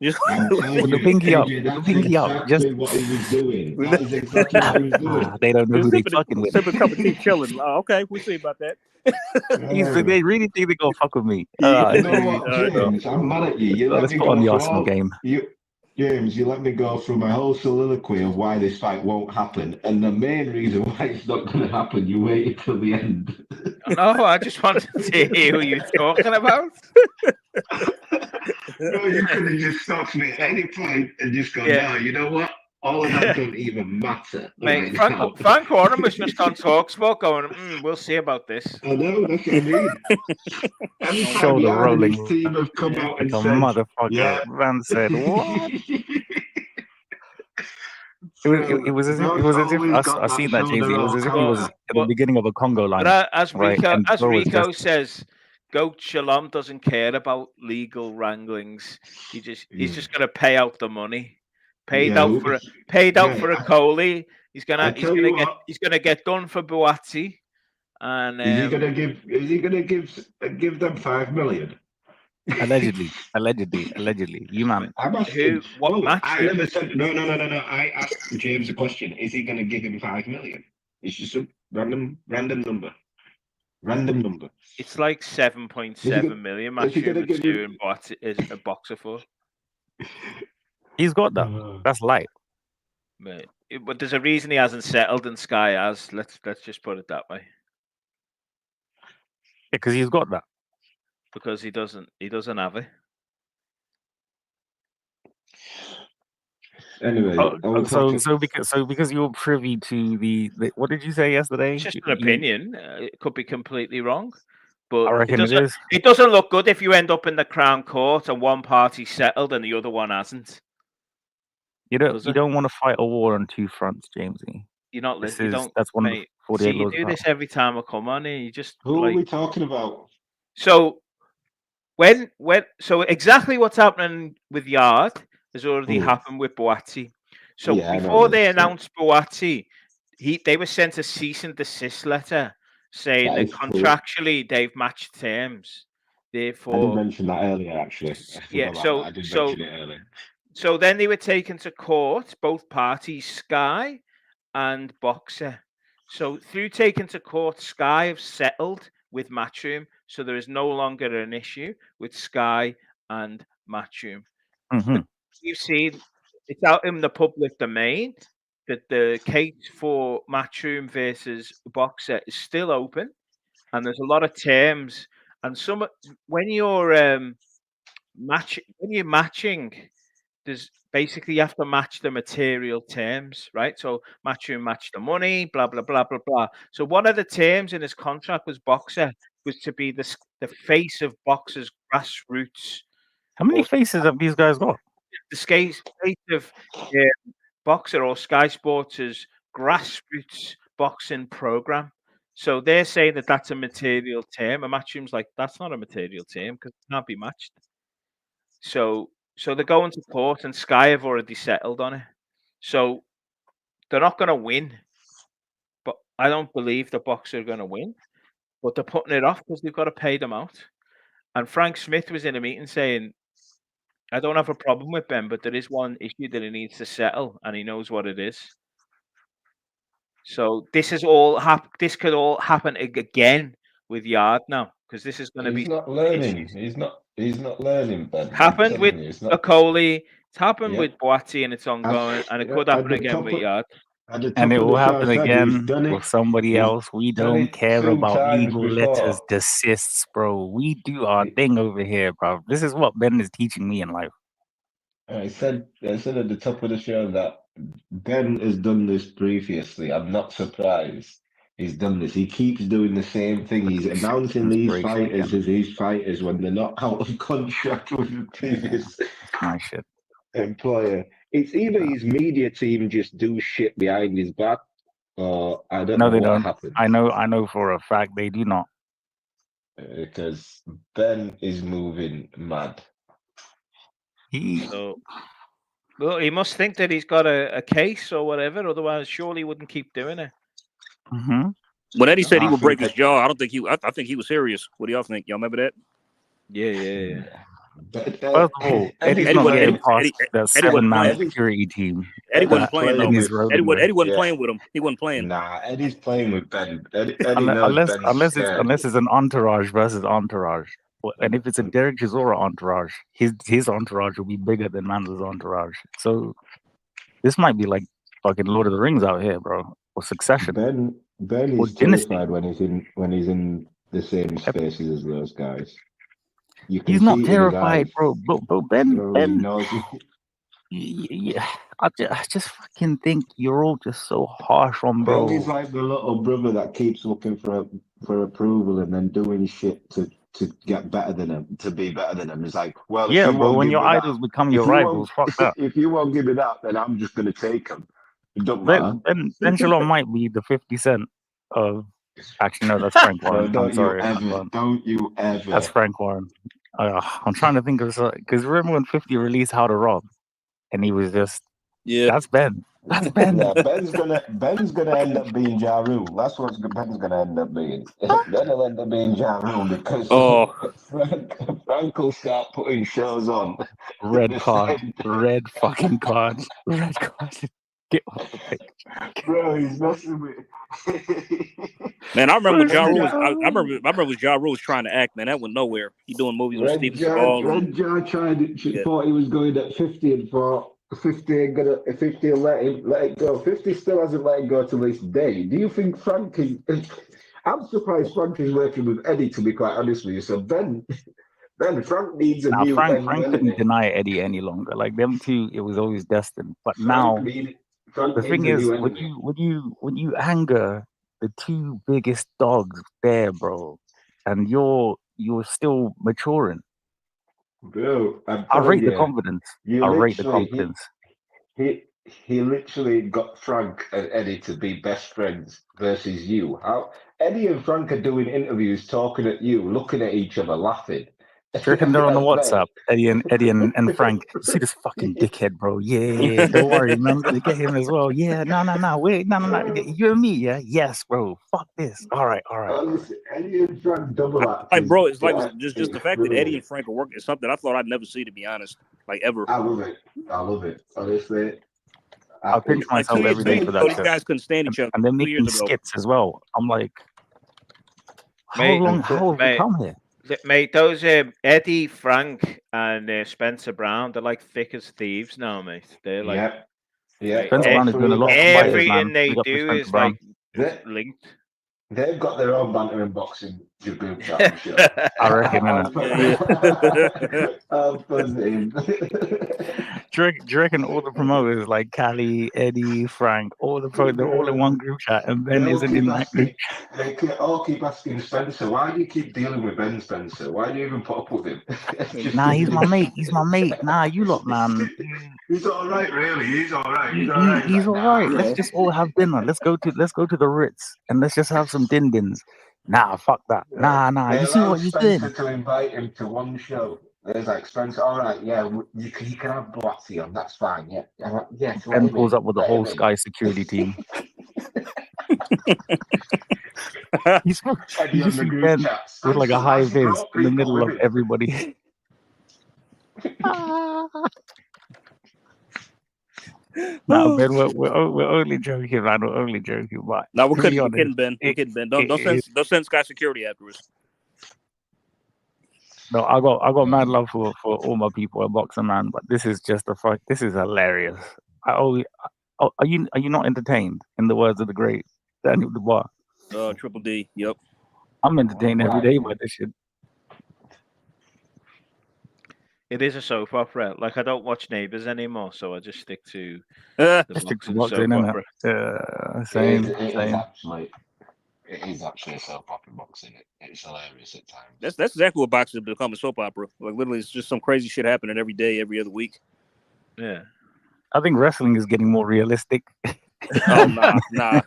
With the pinky up. AJ, With the that's pinky up. Just exactly what he was doing. That is exactly what he was doing. they don't know who they fucking with. Sipping a cup of tea, chilling. Oh, okay, we see about that. They really think they gonna fuck with me. You know what, James? I'm mad at you. You let Let's me put go on the through Arsenal all, game. James, you let me go through my whole soliloquy of why this fight won't happen, and the main reason why it's not going to happen, you waited till the end. No, I just wanted to hear who you're talking about. No, you could have just stopped me at any point and just gone, no, you know what? All of that don't even matter. Mate, right now. Frank Warren was just on TalkSport going, we'll see about this. I know, that's what I mean. Every time Shoulder Yarde and rolling his team have come out like and a said, motherfucker. yeah. Man said, what? It was as if I seen that, James. It was as if he was at the beginning of a Congo line. But as Rico, right? Rico says, Goat Shalom doesn't care about legal wranglings. He's just going to pay out the money. Paid out for a Coley. He's gonna get done for Buatsi. And is he gonna give them $5 million? Allegedly. You man. I'm asking. I never said no. I asked James a question. Is he gonna give him $5 million? It's just a random number. It's like 7.7 million. Matchroom is doing Buatsi is a boxer for. He's got that. That's light. But there's a reason he hasn't settled and Sky has. Let's just put it that way. Because he's got that. Because he doesn't have it. Anyway, because you're privy to the what did you say yesterday? It's just an opinion. It could be completely wrong. But I reckon it is. It doesn't look good if you end up in the Crown Court and one party settled and the other one hasn't. You don't want to fight a war on two fronts, Jamesy. You're not listening. That's one of the 48 laws. You do this every time I come on here. You just who are we talking about? So so exactly what's happening with Yarde has already happened with Buatsi. So before they announced Buatsi, they were sent a cease and desist letter saying that contractually they've matched terms. Therefore, I did mention that earlier, actually. I did mention it earlier. So then they were taken to court, both parties, Sky and Boxer. So through taken to court, Sky have settled with Matchroom, so there is no longer an issue with Sky and Matchroom. Mm-hmm. You've seen it's out in the public domain that the case for Matchroom versus Boxer is still open, and there's a lot of terms. And when you're matching, there's basically you have to match the material terms, right? So Matchroom match the money, blah blah blah blah blah. So one of the terms in his contract was Boxer was to be the face of Boxer's grassroots. How many faces have these guys got? The face of Boxer or Sky Sports' grassroots boxing program. So they're saying that that's a material term. And Matchroom's like, that's not a material term because it can't be matched. So they're going to court and Sky have already settled on it. So they're not going to win. But I don't believe the Boxer are going to win. But they're putting it off because they've got to pay them out. And Frank Smith was in a meeting saying, I don't have a problem with Ben, but there is one issue that he needs to settle, and he knows what it is. So this could all happen again with Yarde now, because this is going to be. He's not learning. He's not learning, Ben. Happened with Okoli. It's happened with Buatsi, and it's ongoing, and it could happen again with Yarde. And it will happen again with somebody else. We don't care about legal letters, desists, bro. We do our thing over here, bro. This is what Ben is teaching me in life. I said at the top of the show that Ben has done this previously. I'm not surprised he's done this. He keeps doing the same thing. He's announcing these fighters as his fighters when they're not out of contract with the previous employer. It's either his media team just do shit behind his back, or I don't know what happens. I know for a fact they do not. Because Ben is moving mad. He must think that he's got a case or whatever. Otherwise, surely he wouldn't keep doing it. Mm-hmm. When Eddie said he would break his jaw, I think he was serious. What do y'all think? Y'all remember that? Yeah. First of all, Eddie's not getting past the 7-man security team. Eddie wasn't playing though. Eddie wasn't playing with him. He wasn't playing. Nah, Eddie's playing with Ben. Eddie knows unless it's an entourage versus entourage. And if it's a Derek Chisora entourage, his entourage will be bigger than Manzel's entourage. So this might be like fucking Lord of the Rings out here, bro, or Succession. Ben is terrified when he's in the same spaces as those guys. He's not terrified, bro. But Ben knows. Yeah, I just fucking think you're all just so harsh on bro. Ben is like the little brother that keeps looking for approval and then doing shit to get better than him, to be better than him. It's like, well, yeah, bro. When your idols become your rivals, fuck that. If you won't give it up, then I'm just gonna take them. It don't matter. Ben Shalom might be the 50 Cent of. Actually, no, that's Frank Warren. No, I'm sorry. Don't you ever. That's Frank Warren. I'm trying to think of because remember when 50 released How to Rob, and he was just that's Ben. That's Ben. Yeah, Ben's gonna end up being Ja Rule. That's what Ben's gonna end up being. Ben will end up being Ja Rule because Frank will start putting shows on. Red card. Red fucking card. Red card. Get off the picture. Bro, he's messing with. Man, I remember when Ja Rule was. I remember when Ja Rule was trying to act. Man, that went nowhere. He doing movies with Steven Seagal. Red Ja thought he was going at 50 and thought 50 ain't gonna. 50 will let it go. 50 still hasn't let it go to this day. Do you think Frank is? I'm surprised Frank is working with Eddie. To be quite honest with you, so Ben Frank needs a new. Frank couldn't deny Eddie any longer. Like them two, it was always destined. But now. The thing is, when you anger the two biggest dogs there, bro, and you're still maturing. Bro, I rate the confidence. I rate the confidence. He literally got Frank and Eddie to be best friends versus you. Eddie and Frank are doing interviews, talking at you, looking at each other, laughing. Do you reckon they're on the WhatsApp? Eddie and Frank. See this fucking dickhead, bro. Yeah, don't worry, man. I'm gonna get him as well. Yeah, no. Wait, no. You and me, yeah? Yes, bro. Fuck this. All right. Honestly, Eddie and Frank double act. Like, bro, it's like just the fact that Eddie and Frank are working is something I thought I'd never see, to be honest. Like ever. I love it. Honestly. I pinch myself every day for that. These guys couldn't stand each other. And they're making skits as well. I'm like, how have we come here? Mate, those Eddie, Frank, and Spencer Brown, they're like thick as thieves now, mate. They're like, yeah. Spencer Brown is doing a lot. Everything they do is like linked. They've got their own banter in boxing. Group chat, sure. I reckon, Do you reckon all the promoters like Cali, Eddie, Frank, they're all in one group chat, and Ben isn't in that group? They all keep asking Spencer, why do you keep dealing with Ben Spencer? Why do you even put up with him? Nah, he's my mate. Nah, you lot, man. He's all right, really. He's all right. He's all right. Let's just all have dinner. Let's go to the Ritz and let's just have some din-dins. Nah, fuck that. Nah. You see what you did? To invite him to one show. There's like Spencer. All right, yeah, you can have Buatsi on. That's fine. Yeah. Ben pulls up with the whole Sky security team. He's Ben with like a high vis in the middle of everybody. No, Ben, we're only joking, man. We're only joking. But no, we're kidding, Ben. We're kidding, Ben. Don't send Sky Security after us. No, I got mad love for all my people at Boxer, man. But this is just this is hilarious. Are you not entertained? In the words of the great Daniel Dubois. Triple D. Yep. I'm entertained every day by this shit. It is a soap opera. Like, I don't watch Neighbours anymore, so I just stick to the boxing soap opera. Same. It is actually a soap opera boxing. It's hilarious at times. That's exactly what boxing has become, a soap opera. Like, literally, it's just some crazy shit happening every day, every other week. Yeah. I think wrestling is getting more realistic. Oh, nah. Man.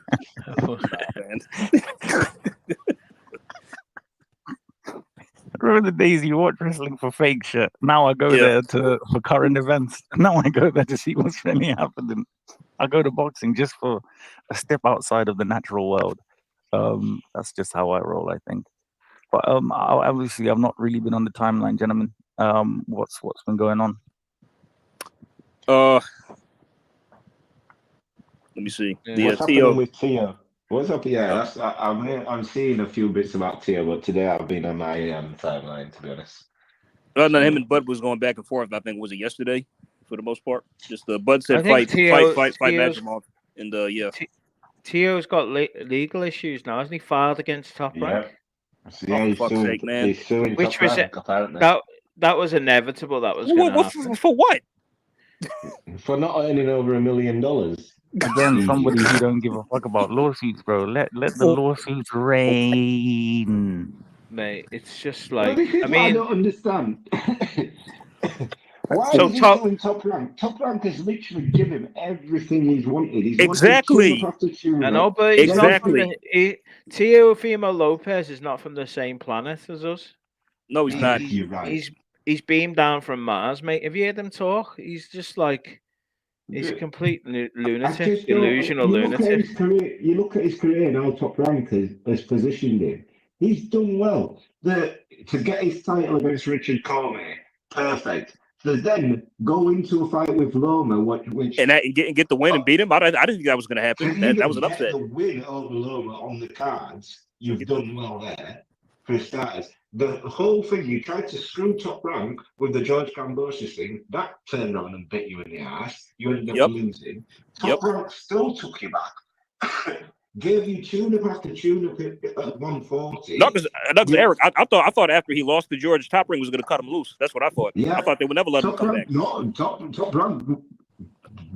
Remember the days you watch wrestling for fake shit? Now I go there for current events. Now I go there to see what's really happening. I go to boxing just for a step outside of the natural world. That's just how I roll, I think. But obviously, I've not really been on the timeline, gentlemen. What's been going on? Let me see. What's happening with Tio? What's up? Yeah, I'm seeing a few bits about Tio, but today I've been on my timeline, to be honest. No, him and Bud was going back and forth. I think was it yesterday, for the most part. Just Bud said fight Madrimov, and yeah. Tio's got legal issues now, hasn't he? Filed against Top Rank. Yeah, for fuck's sake, man. He's suing Which Top was Rank, apparently. That was inevitable. That was going to happen. For what? For not earning over $1 million. Again, somebody who don't give a fuck about lawsuits, bro. Let the lawsuits reign. Mate, it's just like I don't understand. Why is he doing Top Rank? Top Rank has literally given him everything he's wanted. He's exactly. I know, but he's not from Teofimo Lopez is not from the same planet as us. No, he's not. You're right. He's beamed down from Mars, mate. Have you heard him talk? He's just like he's a complete lunatic, delusional lunatic. You look at his career and how Top Rank has positioned him. He's done well. To get his title against Richard Cormier, perfect. To then go into a fight with Loma, which and get the win and beat him. I didn't think that was going to happen. That was an upset. The win over Loma on the cards, you've done well there for starters. The whole thing, you tried to screw Top Rank with the George Kambosos thing. That turned around and bit you in the ass. You ended up losing. Top Rank still took you back. Gave you tune-up after tune-up at 140. No, because Eric, I thought after he lost to George, Top Rank was going to cut him loose. That's what I thought. Yeah. I thought they would never let him come back. No, Top Rank,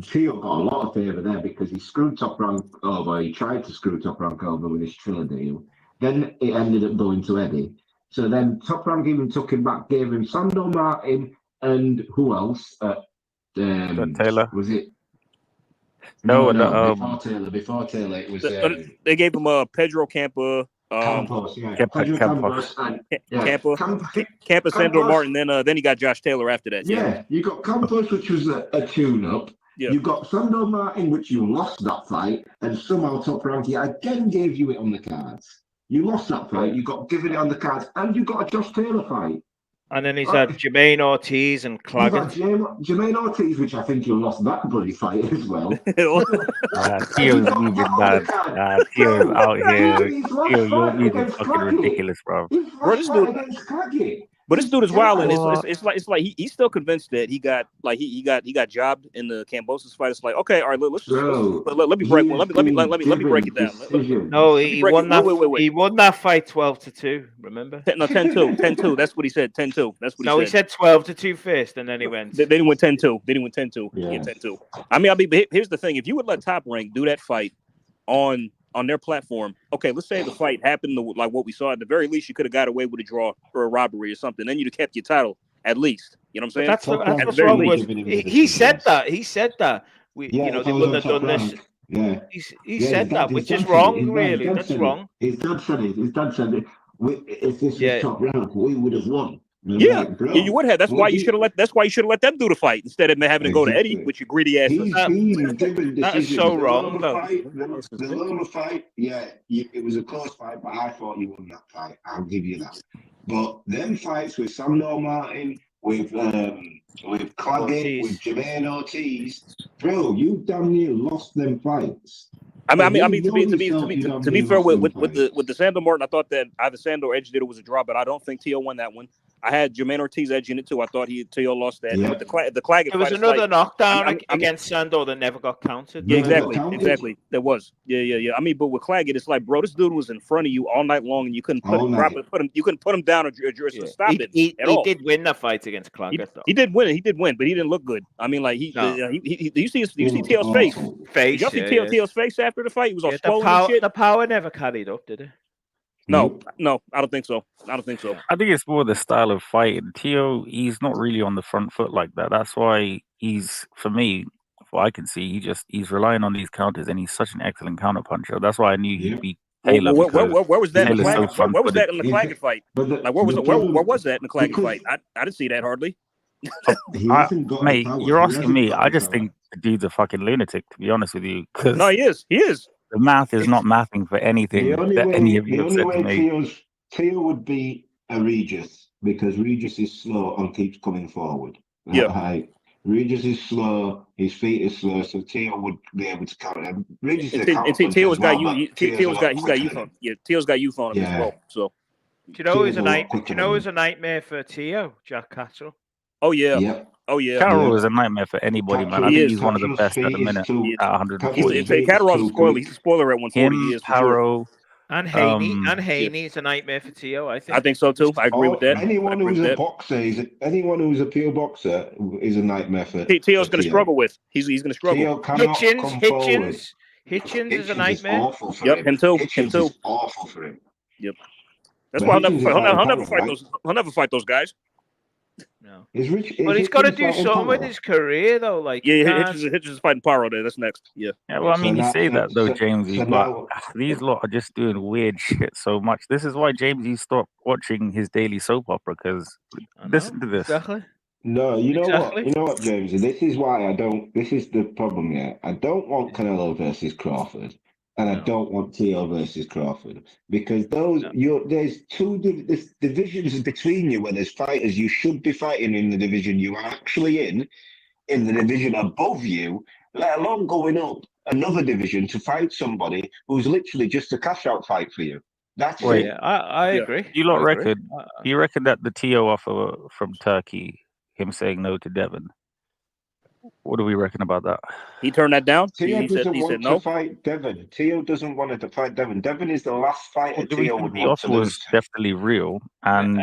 Tio got a lot of favour there because he screwed Top Rank over. He tried to screw Top Rank over with his Triller deal. Then it ended up going to Eddie. So then Top Rank even took him back, gave him Sandor Martin and who else? Taylor. Was it? No, before Taylor, it was. They gave him Pedro Campa. Campos, yeah. Campos. Campa, Sandor Martin. Then he got Josh Taylor after that. Yeah, you got Campos, which was a tune-up. Yeah. You got Sandor Martin, which you lost that fight, and somehow Top Rank again gave you it on the cards. You lost that fight, you got given it on the cards, and you got a Josh Taylor fight. And then he's had Jermaine Ortiz and Claggett. Jermaine Ortiz, which I think you lost that bloody fight as well. Tio's moving bad. Tio's out here. Tio, you're moving fucking ridiculous, bro. But this dude is wild, and it's like he's still convinced that he got jobbed in the Kambosos fight. It's like, okay, all right, let me break it down. No, he won that. He won that fight 12-2. Remember? No, 10-2. That's what he said. 10-2. That's what he said. No, he said 12-2 first, and then he went. They didn't win 10-2. They didn't win 10-2. Yeah, 10-2. I mean, here's the thing: if you would let Top Rank do that fight on their platform, okay, let's say the fight happened like what we saw. At the very least, you could have got away with a draw or a robbery or something. Then you'd have kept your title at least. You know what I'm saying? That's what's wrong with. He said that. He said that. They wouldn't have done this. Yeah. He said that, which is wrong, really. That's wrong. His dad said it. If this was Top Rank, we would have won. Yeah, you would have. That's why you should have let. That's why you should have let them do the fight instead of having to go to Eddie with your greedy ass. That is so wrong, though. The Loma fight, it was a close fight, but I thought you won that fight. I'll give you that. But them fights with Sandor Martin, with Claggett, with Jermaine Ortiz, bro, you damn near lost them fights. I mean, to be fair, with the Sandor Martin, I thought that either Sandor edged it or was a draw, but I don't think Tio won that one. I had Jermaine Ortiz edging it too. I thought Tio lost that. Yeah. But the Claggett there was another knockdown against Sandor that never got counted. Yeah, exactly. There was. Yeah. I mean, but with Claggett, it's like, bro, this dude was in front of you all night long, and you couldn't put him down or stop it. He did win the fight against Claggett, though. He did win, but he didn't look good. I mean, like do you see Tio's face? Did you see Tio's face after the fight? He was all swollen and shit. The power never carried up, did it? No, I don't think so. I think it's more the style of fight. Tio, he's not really on the front foot like that. That's why for me, what I can see, he's relying on these counters, and he's such an excellent counter puncher. That's why I knew he'd be Taylor. Where was that? Where was that in the Claggett fight? Like where was that in the Claggett fight? I didn't see that hardly. Mate, you're asking me. I just think the dude's a fucking lunatic, to be honest with you. No, he is. The math is not mathing for anything that any of you have said to me. Tio would be a Regis because Regis is slow and keeps coming forward. Yeah. Regis is slow, his feet is slow, so Tio would be able to counter him. Regis is a And counter Tio's as well, got but you. Tio's Got youth on. Yeah, Tio's got youth on him as well. So. Do you know who's a nightmare for Tio? Jack Catterall. Oh yeah. Yeah. Oh yeah. Catterall is a nightmare for anybody, man. I think he's one of the best at the minute. At 140. Catterall's a spoiler. He's a spoiler at 140. Him, Paro, and Haney is a nightmare for Tio. I think so too. I agree with that. Anyone who's a boxer, anyone who's a pure boxer is a nightmare for. Tio's going to struggle with. He's going to struggle. Tio cannot come forward. Hitchens is a nightmare. Awful for him. Him too. Is awful for him. Yep. That's why he'll never fight those. He'll never fight those guys. No. But he's got to do something with his career, though. Like, Hitchens is fighting Paro there. That's next. Yeah. Yeah. Well, I mean, you say that though, Jamesy, but these lot are just doing weird shit so much. This is why Jamesy stopped watching his daily soap opera because listen to this. Exactly. No, you know what, James? This is why I don't. This is the problem. Yeah, I don't want Canelo versus Crawford, and I don't want Tio versus Crawford because there's there's divisions between you where there's fighters you should be fighting in the division you are actually in the division above you, let alone going up another division to fight somebody who's literally just a cash out fight for you. That's it. Yeah, I agree. You lot reckon? You reckon that the Tio offer from Turkey, him saying no to Devin? What do we reckon about that? He turned that down. Tio doesn't want to fight Devin. Tio doesn't want to fight Devin. Devin is the last fighter Tio would want to lose. The offer was definitely real, and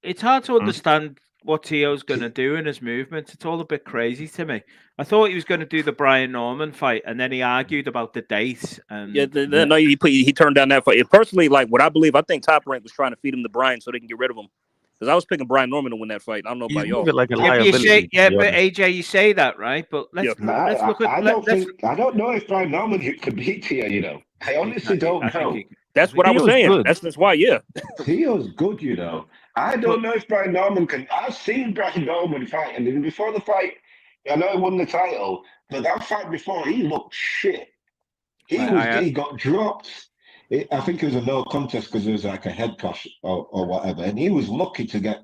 it's hard to understand what Tio's going to do in his movements. It's all a bit crazy to me. I thought he was going to do the Brian Norman fight, and then he argued about the date. And no, he turned down that fight. Personally, like what I believe, I think Top Rank was trying to feed him to Brian so they can get rid of him. Because I was picking Brian Norman to win that fight. I don't know about y'all. Like a liability. But AJ, you say that, right? But let's look at. I don't know if Brian Norman could beat Tio. You know, I honestly don't know. That's what I was saying. That's why, yeah. Tio's good, you know. I don't know if Brian Norman can. I've seen Brian Norman fight, and even before the fight, I know he won the title, but that fight before, he looked shit. He got dropped. I think it was a no contest because it was like a head clash or whatever, and he was lucky to get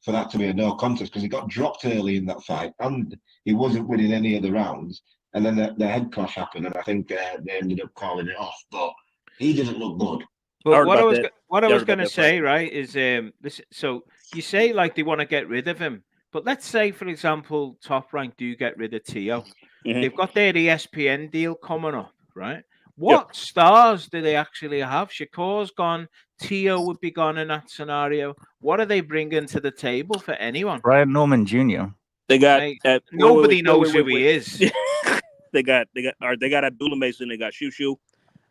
for that to be a no contest because he got dropped early in that fight and he wasn't winning any of the rounds. And then the head clash happened, and I think they ended up calling it off. But he didn't look good. But what I was going to say, right, is this. So you say like they want to get rid of him, but let's say, for example, Top Rank do get rid of Tio. Mm-hmm. They've got their ESPN deal coming up, right? What stars do they actually have? Shakur's gone. Tio would be gone in that scenario. What are they bringing to the table for anyone? Brian Norman Jr. They got nobody knows who he is. They got Abdullah Mason. They got Shushu.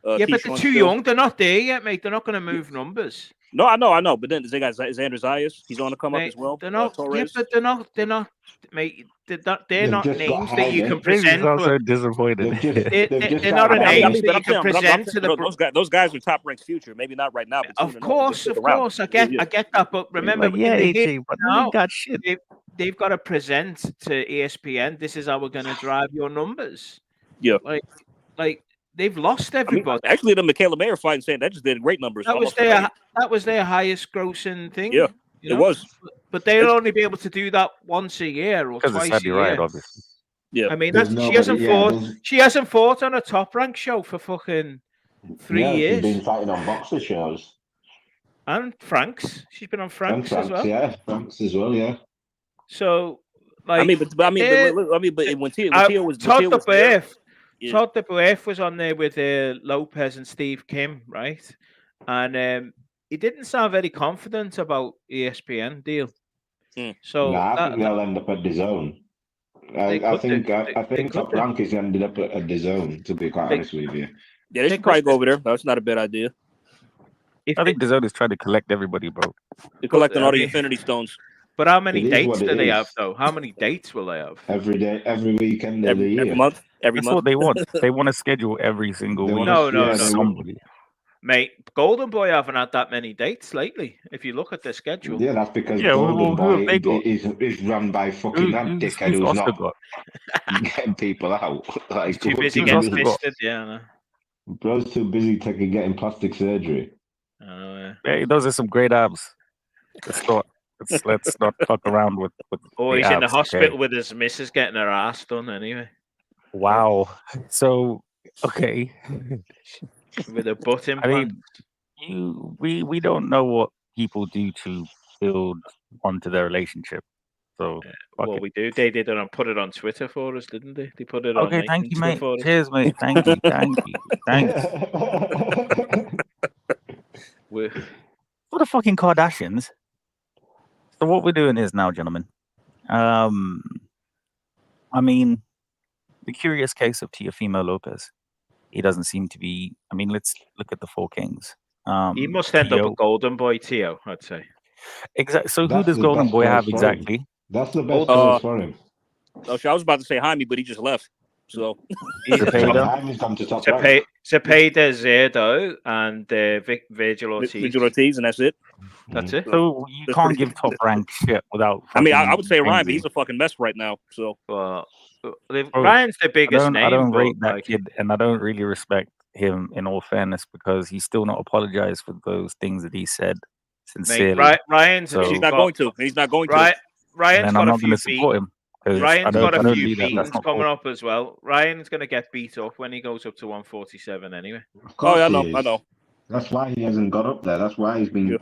But they're too young. They're not there yet, mate. They're not going to move numbers. No, I know. But then they got Xander Zayas. He's on to come up as well. They're not. But they're not, mate. They're not names that you can present. I'm so disappointed. They're not a names that you can present to the. Those guys are Top Rank's future. Maybe not right now. But of course. I get that. But remember, now got shit. They've got to present to ESPN. This is how we're going to drive your numbers. Yeah. Like. They've lost everybody. I mean, actually, the Michaela Mayer fight and saying that just did great numbers. That was their highest grossing thing. Yeah, it was. But they'll only be able to do that once a year or twice a year. Right, obviously. Yeah, I mean, she hasn't fought on a Top Rank show for fucking 3 years. She's been fighting on boxer shows. And Frank's. She's been on Frank's as well. Yeah, Frank's as well. Yeah. So, like, but when Tio was Todd the Birth. Todd the Birth was on there with Lopez and Steve Kim, right? And he didn't sound very confident about ESPN deal. So I think they'll end up at DAZN. I think Top Rank is ended up at DAZN, to be quite honest with you. Yeah, they should probably go over there. That's not a bad idea. I think DAZN is trying to collect everybody, bro. They're collecting all the Infinity Stones. But how many dates do they have, though? How many dates will they have? Every day, every weekend of the year. Every month. That's what they want. They want to schedule every single week. No. Somebody. Mate, Golden Boy haven't had that many dates lately, if you look at their schedule. Yeah, that's because Golden Boy is run by fucking that dickhead who's not getting people out. He's too busy getting fisted, yeah. Bro's too busy getting plastic surgery. Yeah, those are some great abs. let's not fuck around with. Oh, the he's in the abs, hospital okay? with his missus getting her ass done anyway. Wow. So okay. With a butt implant. I mean, we don't know what people do to build onto their relationship. So Well, we do. They did it and put it on Twitter for us, didn't they? They put it on okay, thank you, Twitter mate. for us. Cheers, mate. Thank you, thanks. For the fucking Kardashians. So what we're doing is now, gentlemen. I mean, the curious case of Teofimo Lopez. He doesn't seem to be. I mean, let's look at the four kings. He must end up a golden boy, Teo, I'd say. Exactly. So who does Golden Boy have exactly? That's the best place for him. Oh, I was about to say Jaime, but he just left. So Jaime's come to top right. Cepeda, Zerdo, and Virgil Ortiz. Virgil Ortiz, and that's it. That's it. So you can't give top rank shit without. I mean, I would say Ryan, but he's a fucking mess right now. So Ryan's the biggest name. I don't rate that kid, and I don't really respect him in all fairness because he's still not apologized for those things that he said sincerely. Mate, Ryan's he's not going to. He's not going to. Ryan's got a few support him. Ryan's got a few beatings coming up as well. Ryan's going to get beat up when he goes up to 147 anyway. Oh, yeah, I know. That's why he hasn't got up there. That's why he's been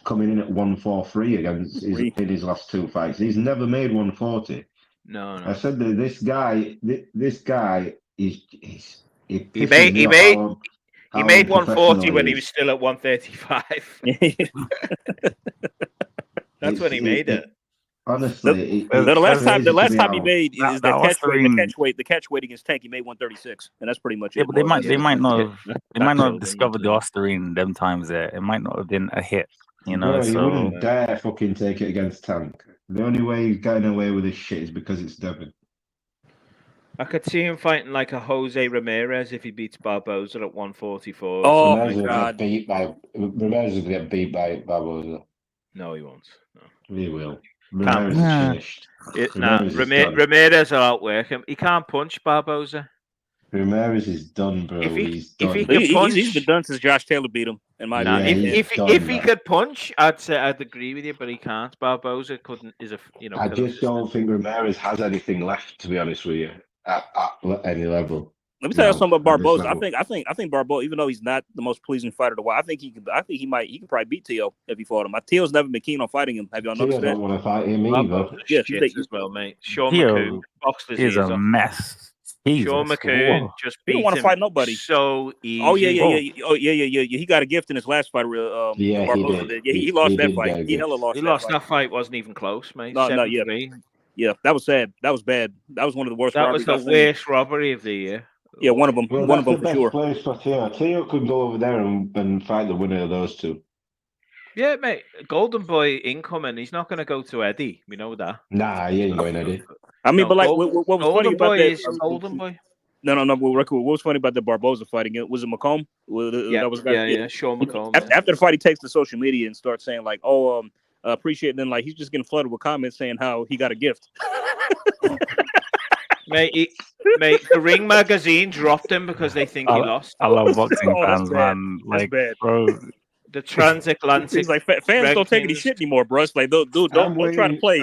coming in at 143 against in his last two fights. He's never made 140. No. I said that this guy is he made 140 when he was still at 135. That's when he made it. Honestly, the last time he made is the catch weight against Tank. He made 136, and that's pretty much it. Yeah, but they might not have discovered the Ostarine them times there. It might not have been a hit, you know. He wouldn't dare fucking take it against Tank. The only way he's getting away with this shit is because it's Devin. I could see him fighting like a Jose Ramirez if he beats Barboza at 144. Oh my God! Ramirez will get beat by Barboza. No, he won't. No. He will. Ramirez is finished. Ramirez will outwork him. He can't punch Barboza. Ramirez is done, bro. He's done. He's been done since Josh Taylor beat him. In my opinion, if he could punch, I'd agree with you, but he can't. Barboza couldn't. I just don't think Ramirez has anything left, to be honest with you, at any level. Let me tell you something about Barboza. I think Barboza, even though he's not the most pleasing fighter to watch, I think he could probably beat Teo if he fought him. Teo's never been keen on fighting him. Have y'all noticed that? Teo don't want to fight him either. Yeah, as well, mate. Sean McCoon is a mess. Sean McCoon just beat him. He don't want to fight nobody. So easy. Oh yeah. He got a gift in his last fight. He did. He lost that fight. He hella lost. He lost that fight. Wasn't even close, mate. No, yeah. That was sad. That was bad. That was one of the worst. That was the worst robbery of the year. Yeah, one of them. Well, one of them for sure. Place for Teo. Teo could go over there and fight the winner of those two. Yeah, mate. Golden Boy incoming. He's not going to go to Eddie. We know that. Nah, he ain't going Eddie. I mean, but like, what was funny about that? Golden Boy. No. What was funny about the Barboza fighting? Was it McComb? Yeah. Sean McComb. After the fight, he takes to social media and starts saying like, appreciate it. And then like he's just getting flooded with comments saying how he got a gift. Mate, the Ring magazine dropped him because they think he lost. I love boxing fans, man. Like, bro, the transatlantic. He's like, fans don't take any shit anymore, bro. It's like, don't try to play.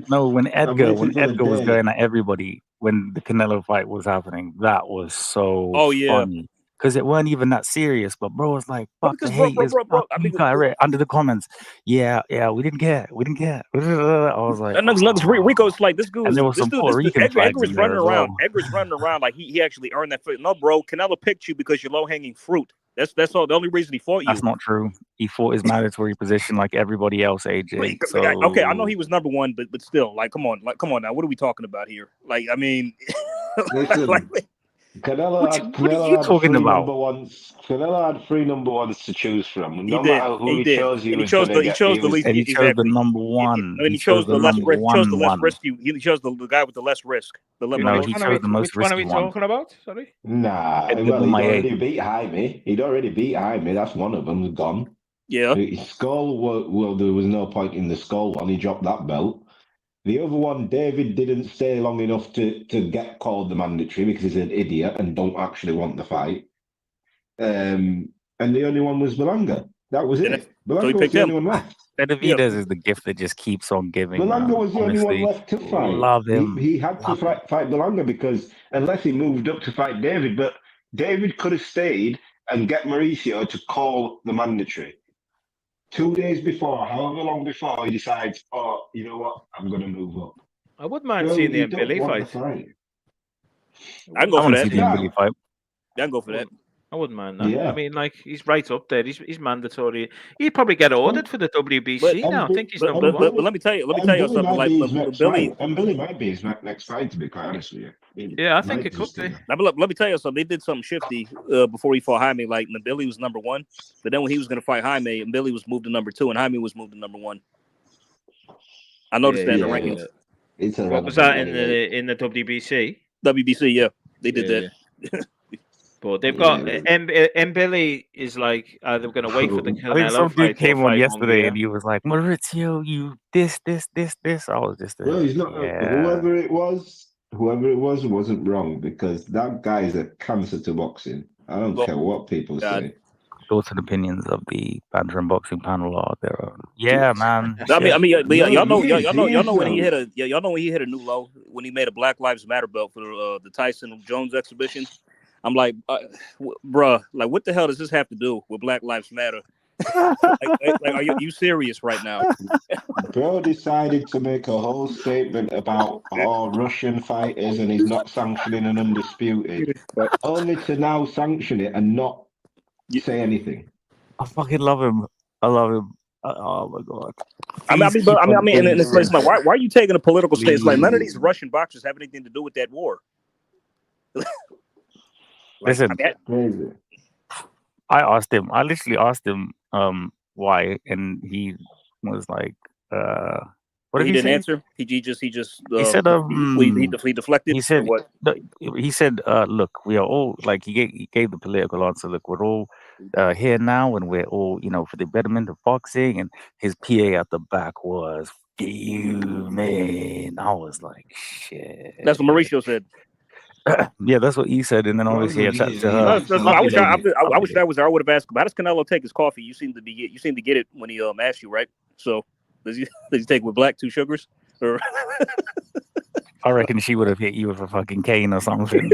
No, when Edgar was going at everybody when the Canelo fight was happening, that was so funny. Because it weren't even that serious, but bro was like, "Fuck the haters." I mean, I read under the comments, yeah, we didn't care. I was like, Rico's like, this dude, Edgar's running around. Well. Edgar's running around like he actually earned that fight. No, bro, Canelo picked you because you're low hanging fruit. That's all. The only reason he fought you. That's not true. He fought his mandatory position like everybody else. AJ. Okay, I know he was number one, but still, like, come on now. What are we talking about here? Like, I mean, Canelo what are you talking about? Canelo had three number ones to choose from. No matter who he chose, he chose the least. He chose the number one. And he chose the less risk. He chose the guy with the less risk. He chose the most risky one. Which one are we talking about? Sorry. Nah, he'd already beat Jaime. That's one of them. Gone. Yeah. Skull. Well, there was no point in the Skull one. He dropped that belt. The other one, David didn't stay long enough to get called the mandatory because he's an idiot and don't actually want the fight. And the only one was Belanga. That was it. Belanga was the only one left. Benavidez is the gift that just keeps on giving. Belanga was the only one Honestly, left to fight. love him. He had to fight Belanga because unless he moved up to fight David, but David could have stayed and get Mauricio to call the mandatory 2 days before, however long before, he decides, oh, you know what, I'm going to move up. I wouldn't mind seeing the Billy fight. I can go for that. See the Billy fight. Yeah, I can go for that. I wouldn't mind that. Yeah. I mean, like, he's right up there. He's mandatory. He'd probably get ordered for the WBC now. I think he's number one. But let me tell you something. Like Billy might be his next fight, to be quite honest with you. Yeah, I think it could be. Let me tell you something. They did something shifty before he fought Jaime. Like, Billy was number one, but then when he was going to fight Jaime, Billy was moved to number two, and Jaime was moved to number one. I noticed that in the rankings. What was that in the WBC? WBC, yeah, they did that. But they've got Billy is like they're going to wait for the Canelo I think some dude fight came on yesterday and he was like, Maurizio, you this. I was just well, he's not. Whoever it was wasn't wrong because that guy is a cancer to boxing. I don't care what people say. Thoughts and opinions of the banter and boxing panel are their own. Yeah, man. I mean, y'all know when he hit a new low when he made a Black Lives Matter belt for the Tyson Jones exhibition. I'm like, bruh, like, what the hell does this have to do with Black Lives Matter? like, are you serious right now? Bro decided to make a whole statement about all Russian fighters and he's not sanctioning an undisputed, only to now sanction it and not say anything. I fucking love him. I love him. Oh my god. I mean, in this place, like, why are you taking a political stance? Like, none of these Russian boxers have anything to do with that war. Listen, crazy. I literally asked him why, and he was like, what did he didn't say? answer. He just he said he deflected. He said what? He said, look, we are all like he gave the political answer. Look, we're all here now, and we're all for the betterment of boxing. And his PA at the back was fuming. I was like, shit. That's what Mauricio said. Yeah, that's what he said, and then obviously I chatted to her. I wish that was there. I would have asked him. How does Canelo take his coffee? You seem to get it when he asked you, right? So does he take it with black 2 sugars? Or I reckon she would have hit you with a fucking cane or something.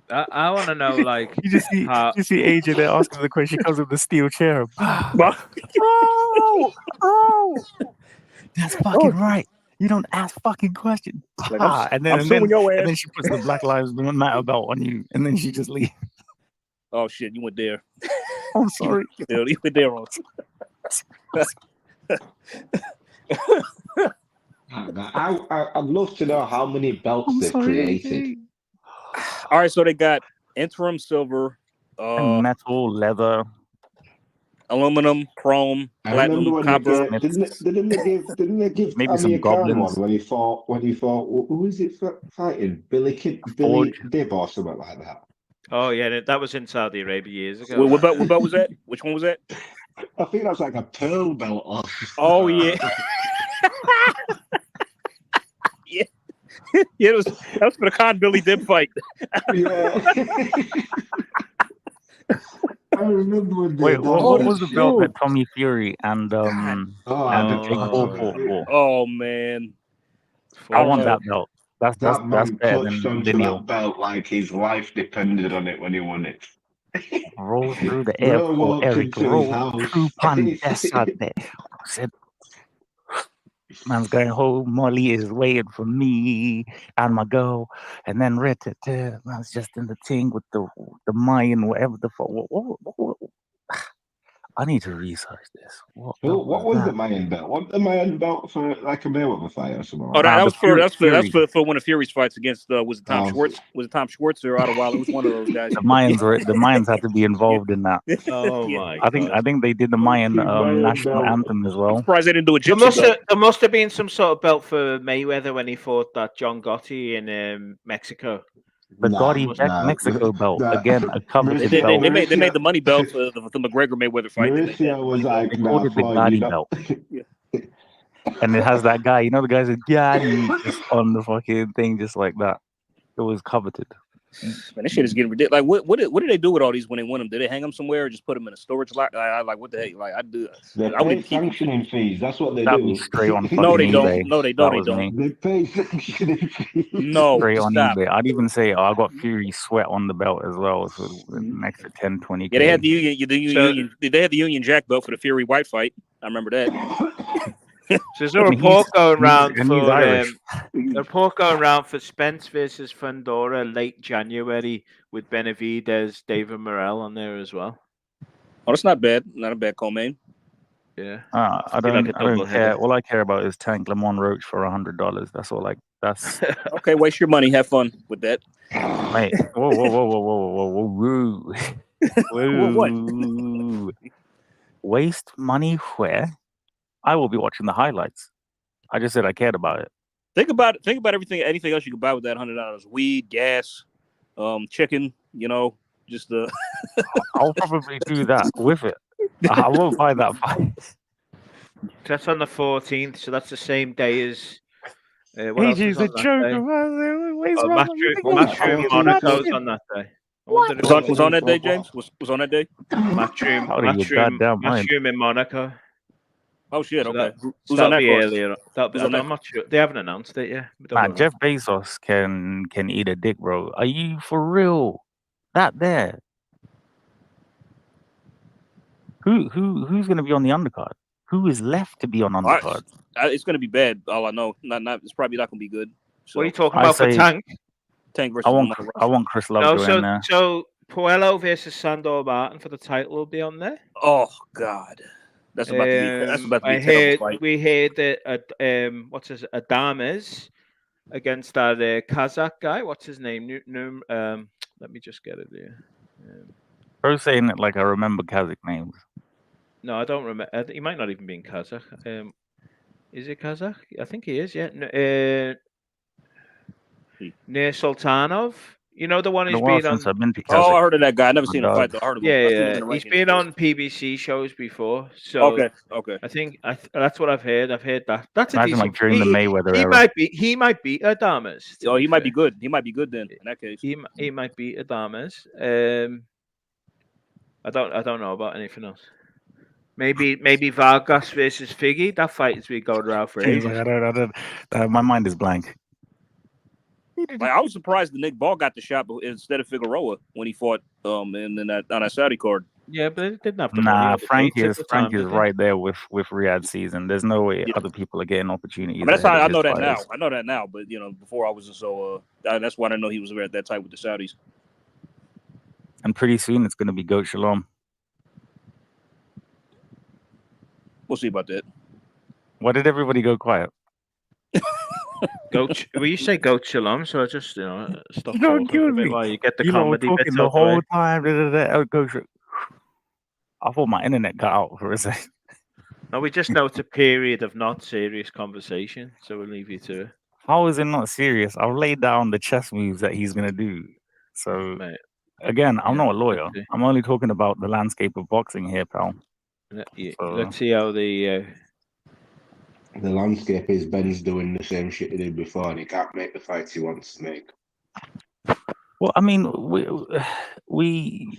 I want to know, like, you just see AJ there asking the question. She comes with the steel chair. That's fucking right. You don't ask fucking questions. Like, and then she puts the Black Lives Matter belt on you, and then she just leaves. Oh shit, you went there. I'm sorry. You went there, Ross. I'd love to know how many belts they've created. All right, so they got interim silver, metal, leather, aluminum, chrome, platinum, copper. Didn't they give maybe some goblins one when he fought? Who is it fighting? Billy Dib or something like that. Oh yeah, that was in Saudi Arabia years ago. What belt was that? Which one was that? I think that's like a pearl belt. Oh yeah. Yeah. Yeah, that was for the Con Billy Dib fight. Yeah. I remember when wait, what was the belt that Tommy Fury and Jake Paul fought? Oh man, I want that belt. That's man better clutched than onto Daniel. that belt like his life depended on it when he won it. Roll through the airport, Eric. Roll through Pandesa. Said, man's going home. Molly is waiting for me and my girl. And then man's just in the thing with the Mayan, whatever the fuck. What? I need to research this. What was the Mayan belt? What the Mayan belt for, like a Mayweather fight or something? Oh, that's for one of Fury's fights against was it Tom Schwartz? Was it Tom Schwartz or Ottawa? It was one of those guys. The Mayans had to be involved in that. Oh my! I think they did the Mayan national anthem as well. I'm surprised they didn't do it. There must have been some sort of belt for Mayweather when he fought that John Gotti in Mexico. The Gotti Mexico belt again, a coveted belt. They made the money belt for the McGregor Mayweather fight. Mauricio was like, they called it the Gotti belt, and it has that guy. You know, the guy said Gotti just on the fucking thing, just like that. It was coveted. Man, this shit is getting ridiculous. Like, what did they do with all these when they win them? Did they hang them somewhere or just put them in a storage lot? I like, what the heck? Like, They I pay sanctioning fees. That's what they That'd do. be straight on No, they fucking don't. eBay. No, they That don't. was me. They pay sanctioning fees. No, Straight on stop. eBay. I'd even say, I got Fury Sweat on the belt as well, so an extra 10, 20K. Yeah, they had the Union. They had the Union Jack belt for the Fury White fight. I remember that. So there's a report going around he's Irish. a report going around for Spence versus Fundora late January with Benavidez, David Morrell on there as well. Oh, that's not bad. Not a bad co-main. Yeah. I don't care. All I care about is Tank Lamont Roach for $100. That's all. That's okay. Waste your money. Have fun with that. Mate. Whoa. What? Waste money where? I will be watching the highlights. I just said I cared about it. Think about anything else you could buy with that $100. Weed, gas, chicken. Just the. I'll probably do that with it. I won't buy that fight. That's on the 14th, so that's the same day as. AJ's a joker. Matchroom Monaco's on that day. Was on that day, James? Was on that day? Matchroom in Monaco. Oh shit! So okay. Who's on that earlier? I'm not sure. They haven't announced it yet. Man, Jeff Bezos can eat a dick, bro. Are you for real? That there. Who's going to be on the undercard? Who is left to be on undercard? It's going to be bad. All I know, it's probably not going to be good. So, what are you talking about for Tank? Tank versus. I want Chris Love going there. So Puello versus Sandor Martin for the title will be on there. Oh God. That's about to be a terrible fight. We heard that Adames against that Kazakh guy. What's his name? Let me just get it here. Bro's saying it like I remember Kazakh names. No, I don't remember. He might not even be in Kazakh. Is it Kazakh? I think he is. Yeah. Nir Sultanov. You know the one who's been on. Oh, I heard of that guy. I never seen him fight. I heard of him. Yeah. He's been on PBC shows before. So okay. I think that's what I've heard. I've heard that. That's a decent. Like during the Mayweather era. He might beat Adames. Oh, he might be good. He might be good then. In that case, he might beat Adames. I don't know about anything else. Maybe Vargas versus Figgy. That fight has been going around for ages. I don't. My mind is blank. Like, I was surprised that Nick Ball got the shot instead of Figueroa when he fought on that Saudi card. Yeah, but it didn't have the money. Frank is right there with Riyadh season. There's no way other people are getting opportunities. That's how I know that now. I know that now, but before I wasn't so. That's why I didn't know he was at that tight with the Saudis. And pretty soon it's going to be Goat Shalom. We'll see about that. Why did everybody go quiet? Well, you say Goat Shalom, so I just stop Don't talking a bit while you get the comedy bits the whole time. I thought my internet got out for a second. No, we just know it's a period of not serious conversation, so we'll leave you to it. How is it not serious? I've laid down the chess moves that he's gonna do. So again, I'm not a lawyer. I'm only talking about the landscape of boxing here, pal. Let's see how the landscape is. Ben's doing the same shit he did before, and he can't make the fights he wants to make. Well, I mean, we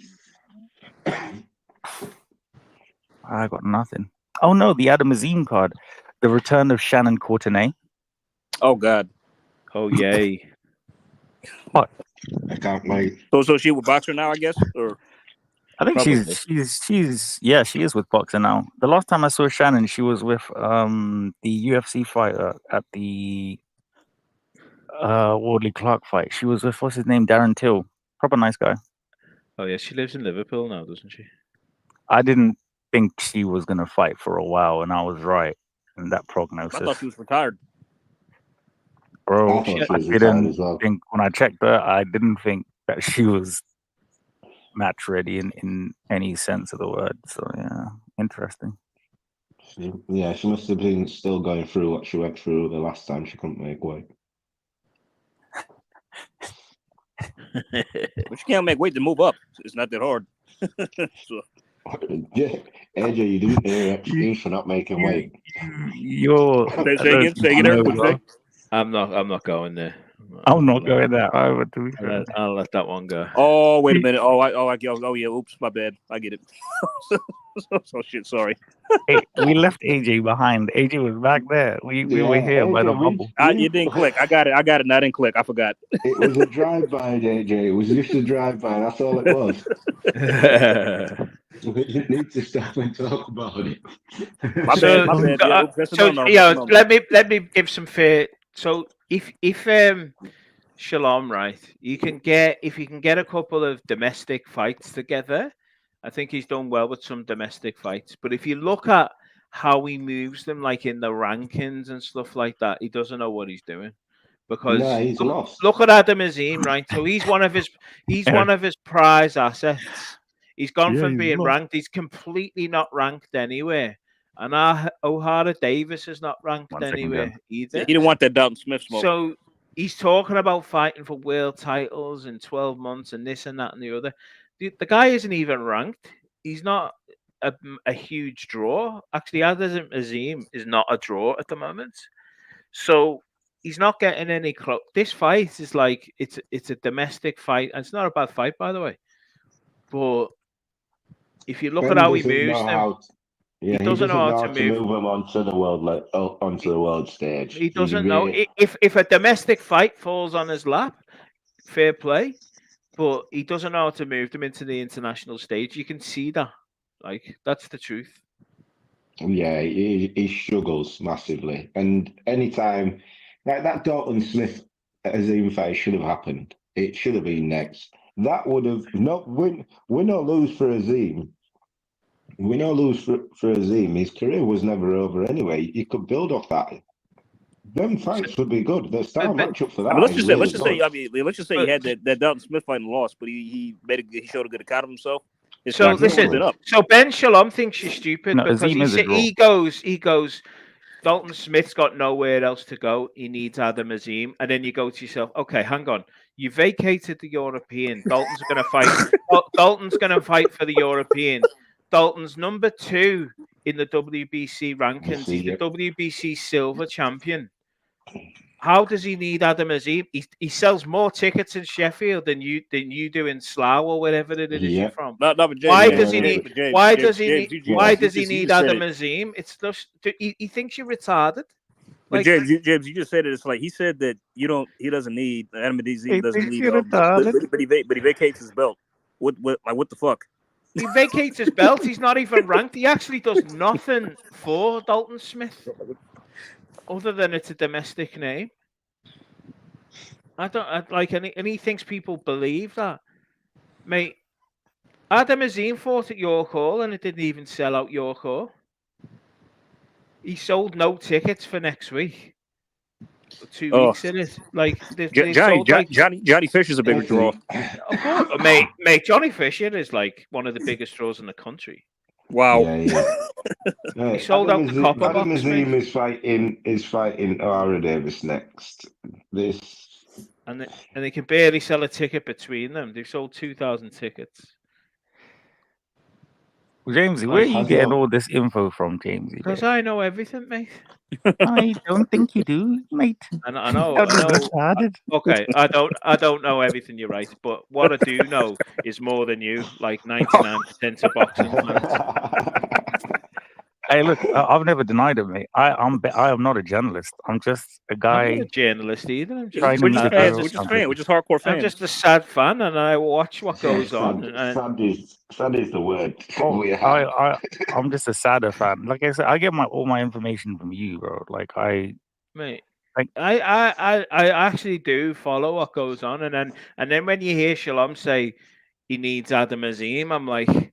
I got nothing. Oh no, the Adam Azim card, the return of Shannon Courtenay. Oh God. Oh yay. What? I can't wait. So she with Boxer now, I guess, or. I think she is with Boxer now. The last time I saw Shannon, she was with the UFC fighter at the Wardley Clark fight. She was with what's his name, Darren Till. Proper nice guy. Oh yeah, she lives in Liverpool now, doesn't she? I didn't think she was gonna fight for a while, and I was right in that prognosis. I thought she was retired. Bro, I didn't think when I checked her, I didn't think that she was match ready in any sense of the word. So yeah, interesting. Yeah, she must have been still going through what she went through the last time she couldn't make weight. But she can't make weight to move up. It's not that hard. So. Yeah, AJ, you didn't hear excuse for not making weight. Say again. I'm not going there. I'm not going there either, to be fair. I'll let that one go. Oh, wait a minute. Oh, yeah. Oops, my bad. I get it. so shit. Sorry. Hey, we left AJ behind. AJ was back there. We were here by the bubble. It didn't click. I got it. And I didn't click. I forgot. It was a drive-by, AJ. It was just a drive-by. That's all it was. We didn't need to stop and talk about it. My bad. Let me give some fair. So if Shalom, right, if you can get a couple of domestic fights together, I think he's done well with some domestic fights. But if you look at how he moves them, like in the rankings and stuff like that, he doesn't know what he's doing. Because he's lost. Look at Adam Azim, right? So he's one of his prize assets. He's gone from being ranked. He's completely not ranked anywhere. And O'Hara Davis is not ranked anywhere either. He didn't want that Dalton Smith smoke. So he's talking about fighting for world titles in 12 months and this and that and the other. The guy isn't even ranked. He's not a huge draw. Actually, Adam Azim is not a draw at the moment. So he's not getting any close. This fight is like it's a domestic fight, and it's not a bad fight, by the way. But if you look at how he moves them, he doesn't know how to move them onto the world stage. He doesn't know. If a domestic fight falls on his lap, fair play. But he doesn't know how to move them into the international stage. You can see that. Like, that's the truth. Yeah, he struggles massively. And anytime, like that Dalton Smith Azim fight should have happened. It should have been next. That would have, win or lose for Azim. Win or lose for Azim, his career was never over anyway. He could build off that. Them fights would be good. The star matchup for that. Let's just say he had that Dalton Smith fight and lost, but he showed a good account of himself. So listen, so Ben Shalom thinks you're stupid because he goes. Dalton Smith's got nowhere else to go. He needs Adam Azim, and then you go to yourself, okay, hang on. You vacated the European. Dalton's going to fight. Dalton's going to fight for the European. Dalton's number 2 in the WBC rankings. He's the WBC silver champion. How does he need Adam Azim? He sells more tickets in Sheffield than you do in Slough or wherever it is you're from. Why does he need Adam Azim? It's just he thinks you're retarded. But James, you just said it. It's like he said that he doesn't need Adam Azim doesn't need, but he vacates his belt. What the fuck? He vacates his belt. He's not even ranked. He actually does nothing for Dalton Smith, other than it's a domestic name. I don't like any. And he thinks people believe that, mate. Adam Azim fought at York Hall, and it didn't even sell out York Hall. He sold no tickets for next week. 2 weeks in it, like Johnny Fisher's a bigger draw. Of course, mate. Johnny Fisher is like one of the biggest draws in the country. Wow. He sold out the copper box. Adam Azim is fighting O'Hara Davis next. And they can barely sell a ticket between them. They've sold 2,000 tickets. Jamesy, where are you getting all this info from, Jamesy? Because I know everything, mate. I don't think you do, mate. I know. Okay, I don't know everything. You're right, but what I do know is more than you. Like 99% of boxing fans. Hey, look, I've never denied it, mate. I am not a journalist. I'm just a guy. I'm not a journalist either. I'm just we're just hardcore fans. I'm just a sad fan, and I watch what goes on. Sad is the word. I'm just a sadder fan. Like I said, I get all my information from you, bro. Like I actually do follow what goes on, and then when you hear Shalom say he needs Adam Azim, I'm like,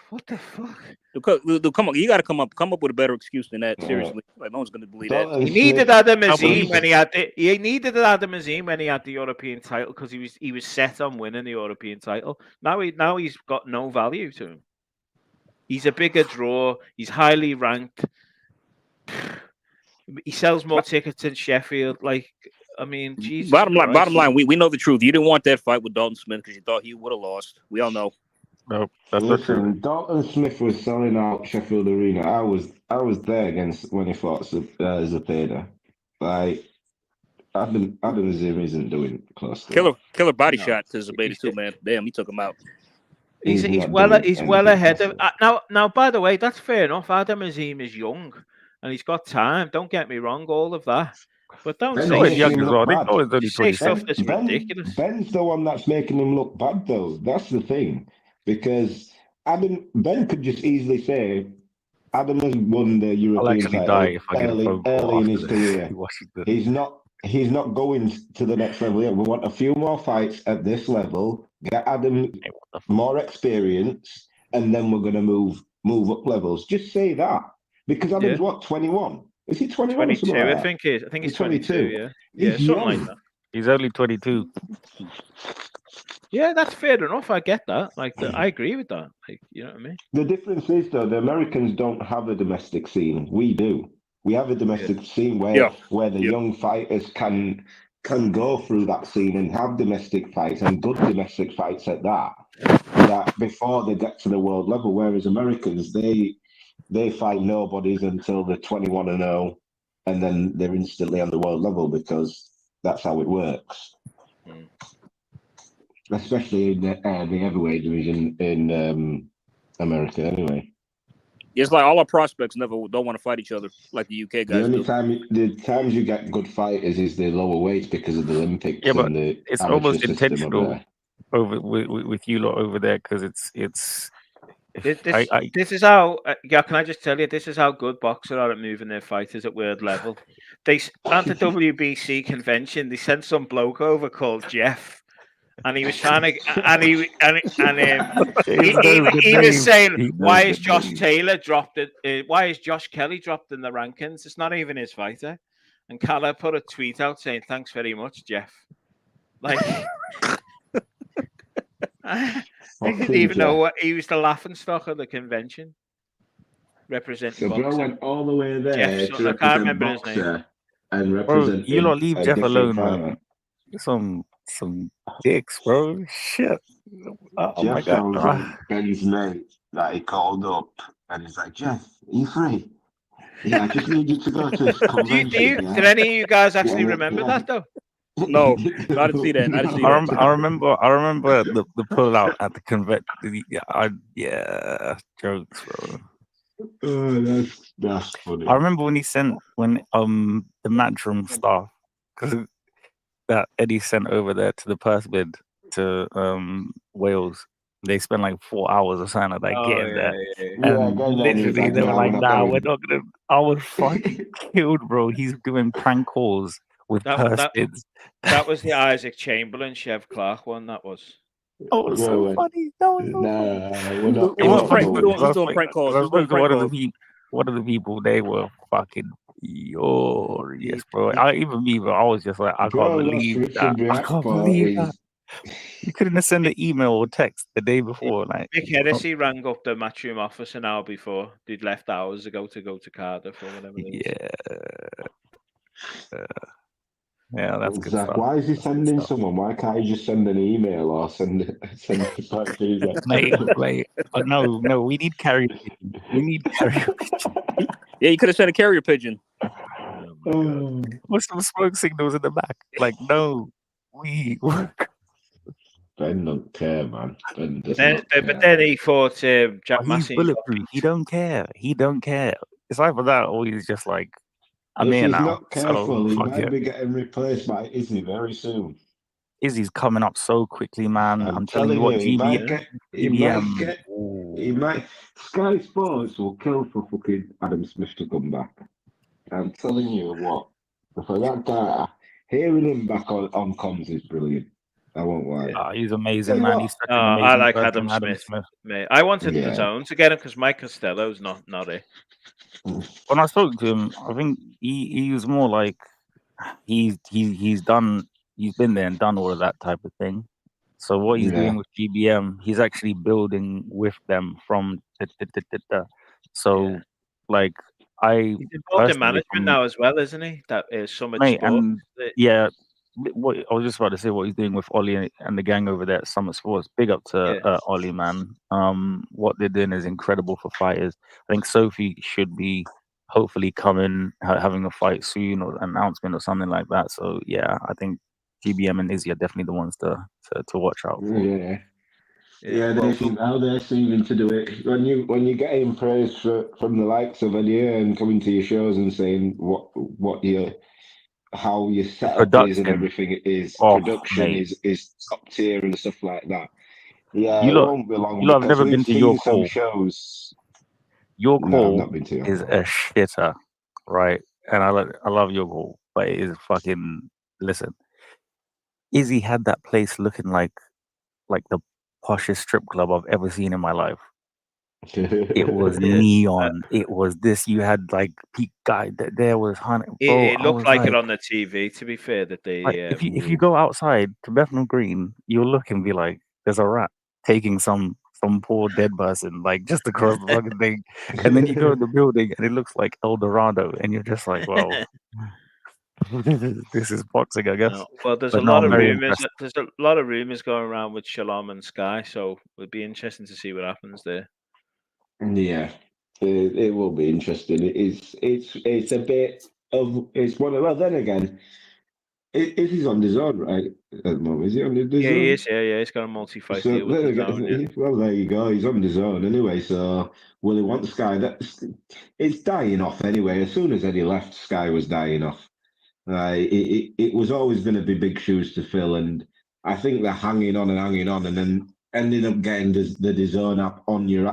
what the fuck? Come on, you got to come up with a better excuse than that. Seriously, like no one's going to believe that. He needed Adam Azim when he had the European title because he was set on winning the European title. Now he's got no value to him. He's a bigger draw. He's highly ranked. He sells more tickets in Sheffield. Like, I mean, Jesus. Bottom line, we know the truth. You didn't want that fight with Dalton Smith because you thought he would have lost. We all know. No, that's not true. Dalton Smith was selling out Sheffield Arena. I was there when he fought Zepeda. Like Adam Azim isn't doing close to Killer body No. shot to Zabata too, man. Damn, he took him out. He's not well doing he's anything well ahead of possible. now. By the way, that's fair enough. Adam Azim is young, and he's got time. Don't get me wrong, all of that. But don't Ben's say making young him as look well. I think bad. Noah's only say 26. stuff that's ridiculous. Ben's the one that's making him look bad, though. That's the thing, because Ben could just easily say Adam has won the I'll European actually die title if I get a phone call early in after his this. career. Washington. He's not going to the next level yet. We want a few more fights at this level, get Adam Hey, what the more experience, and then we're going to move up levels. Just say that, because Adam's what, 21? Is he 21? 22, like I think he's 22. Yeah, He's something young. like that. He's only 22. Yeah, that's fair enough. I get that. Like, I agree with that. Like, you know what I mean? The difference is, though, the Americans don't have a domestic scene. We do. We have a domestic scene where the young fighters can go through that scene and have domestic fights, and good domestic fights at that before they get to the world level. Whereas Americans, they fight nobodies until they're 21-0, and then they're instantly on the world level, because that's how it works. Especially in the heavyweight division in America, anyway. It's like all our prospects don't want to fight each other like the UK guys do. The times you get good fighters is the lower weights because of the Olympics. Yeah, but and the it's almost intentional over with you lot over there, because it's. This is how. Can I just tell you? This is how good boxers are at moving their fighters at world level. They at the WBC convention, they sent some bloke over called Jeff, and he was trying to, he was saying, "Why is Josh Taylor dropped it? Why is Josh Kelly dropped in the rankings? It's not even his fighter." And Calla put a tweet out saying, "Thanks very much, Jeff." Like. I didn't even know what he was the laughing stock of the convention. Representing boxer. Bro went all the way there to represent boxer and represent. Bro, you don't leave Jeff alone, man. Some dicks, bro. Shit. Oh Jeff my God. Ben's mate that he called up, and he's like, "Jeff, are you free? Yeah, I just need you to go to this convention." Did any of you guys actually remember that though? No, I didn't see that. I didn't see that. I remember the pullout at the convention. Jokes, bro. Oh, that's funny. I remember when the Matchroom staff, because that Eddie sent over there to the purse bid to Wales. They spent like 4 hours or something like that getting there. And literally they were like, "Nah, we're not gonna." I was fucking killed, bro. He's doing prank calls with purse bids. That was the Isaac Chamberlain Chev Clark one. That was. Oh, it was so funny. That was so funny. It was prank calls. I spoke to one of the people. They were fucking furious, bro. I was just like, I can't believe that. You couldn't have sent an email or text the day before. Like Nick Hennessy rang up the Matchroom office an hour before. They'd left hours ago to go to Cardiff or whatever. Yeah, that's good stuff. Why is he sending someone? Why can't he just send an email or send a mate, no, we need carrier pigeon. Yeah, you could have sent a carrier pigeon. With some smoke signals in the back. Like, no, we work. Ben don't care, man. But then he fought Jack Massey. He's bulletproof. He don't care. It's either that or he's just like, I'm here now. If he's not careful, he might be getting replaced by Izzy very soon. Izzy's coming up so quickly, man. I'm telling you what, he might. Sky Sports will kill for fucking Adam Smith to come back. I'm telling you what. For that guy, hearing him back on comms is brilliant. I won't lie. He's amazing, man. He's such an amazing I like person, Adam Smith. Mate. I wanted the zone to get him because Mike Costello's not it. When I spoke to him, I think he was more like he's been there and done all of that type of thing. So what he's doing with GBM, he's actually building with them from so like he's involved in management now as well, isn't he? That is Summit Sports. And what I was just about to say, what he's doing with Ollie and the gang over there at Summit Sports. Big up to Ollie, man. What they're doing is incredible for fighters. I think Sophie should be hopefully coming, having a fight soon or announcement or something like that. So yeah, I think GBM and Izzy are definitely the ones to watch out for. Yeah, they seem to do it. When you get in praise from the likes of Eddie and coming to your shows and saying how your setup is and everything is, production is top tier and stuff like that. Yeah, it won't be long. I've never been to your some shows. Your No, call I've not been to is a shitter, right? And I love your call, but it is fucking. Listen, Izzy had that place looking like the poshest strip club I've ever seen in my life. It was neon. It was this. You had like peak guy. There was Hunter. It looked like it on the TV. To be fair, that they if you go outside to Bethnal Green, you'll look and be like, "There's a rat taking some poor dead person like just across the fucking thing," and then you go in the building and it looks like El Dorado, and you're just like, "Well, this is boxing, I guess." No. Well, there's a lot of rumors. There's a lot of rumors going around with Shalom and Sky, so it'll be interesting to see what happens there. Yeah, it will be interesting. It's a bit of one of. Well, then again, he's on the zone right at the moment. Is he on the zone? Yeah, he is. Yeah, he's got a multi-fight deal with the zone. Yeah. Well, there you go. He's on the zone anyway. So will he want Sky? It's dying off anyway. As soon as Eddie left, Sky was dying off. It was always going to be big shoes to fill, and I think they're hanging on, and then ending up getting the DAZN app on your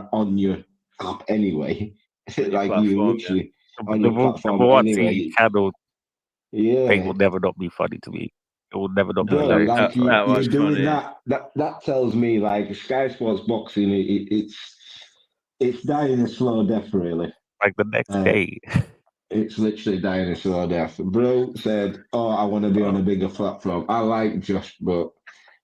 app anyway. Like you literally on your platform anyway. It will never not be funny to me. It will never not be hilarious. Like you're doing that. That tells me like Sky Sports Boxing. It's dying a slow death, really. Like the next day. It's literally dying a slow death. Bro said, "Oh, I want to be on a bigger platform." I like Josh, but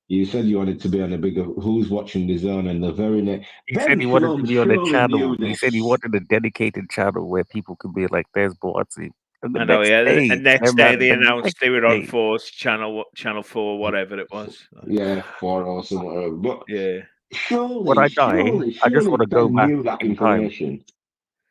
you said you wanted to be on a bigger. Who's watching the zone? And the very next, he said he wanted to be on a channel. He said he wanted a dedicated channel where people could be like, "There's Buatsi." I know, yeah. The next day they announced they were on Force channel 4, whatever it was. Yeah, 4 or something. But yeah, surely, when I die, I just want to go back in time.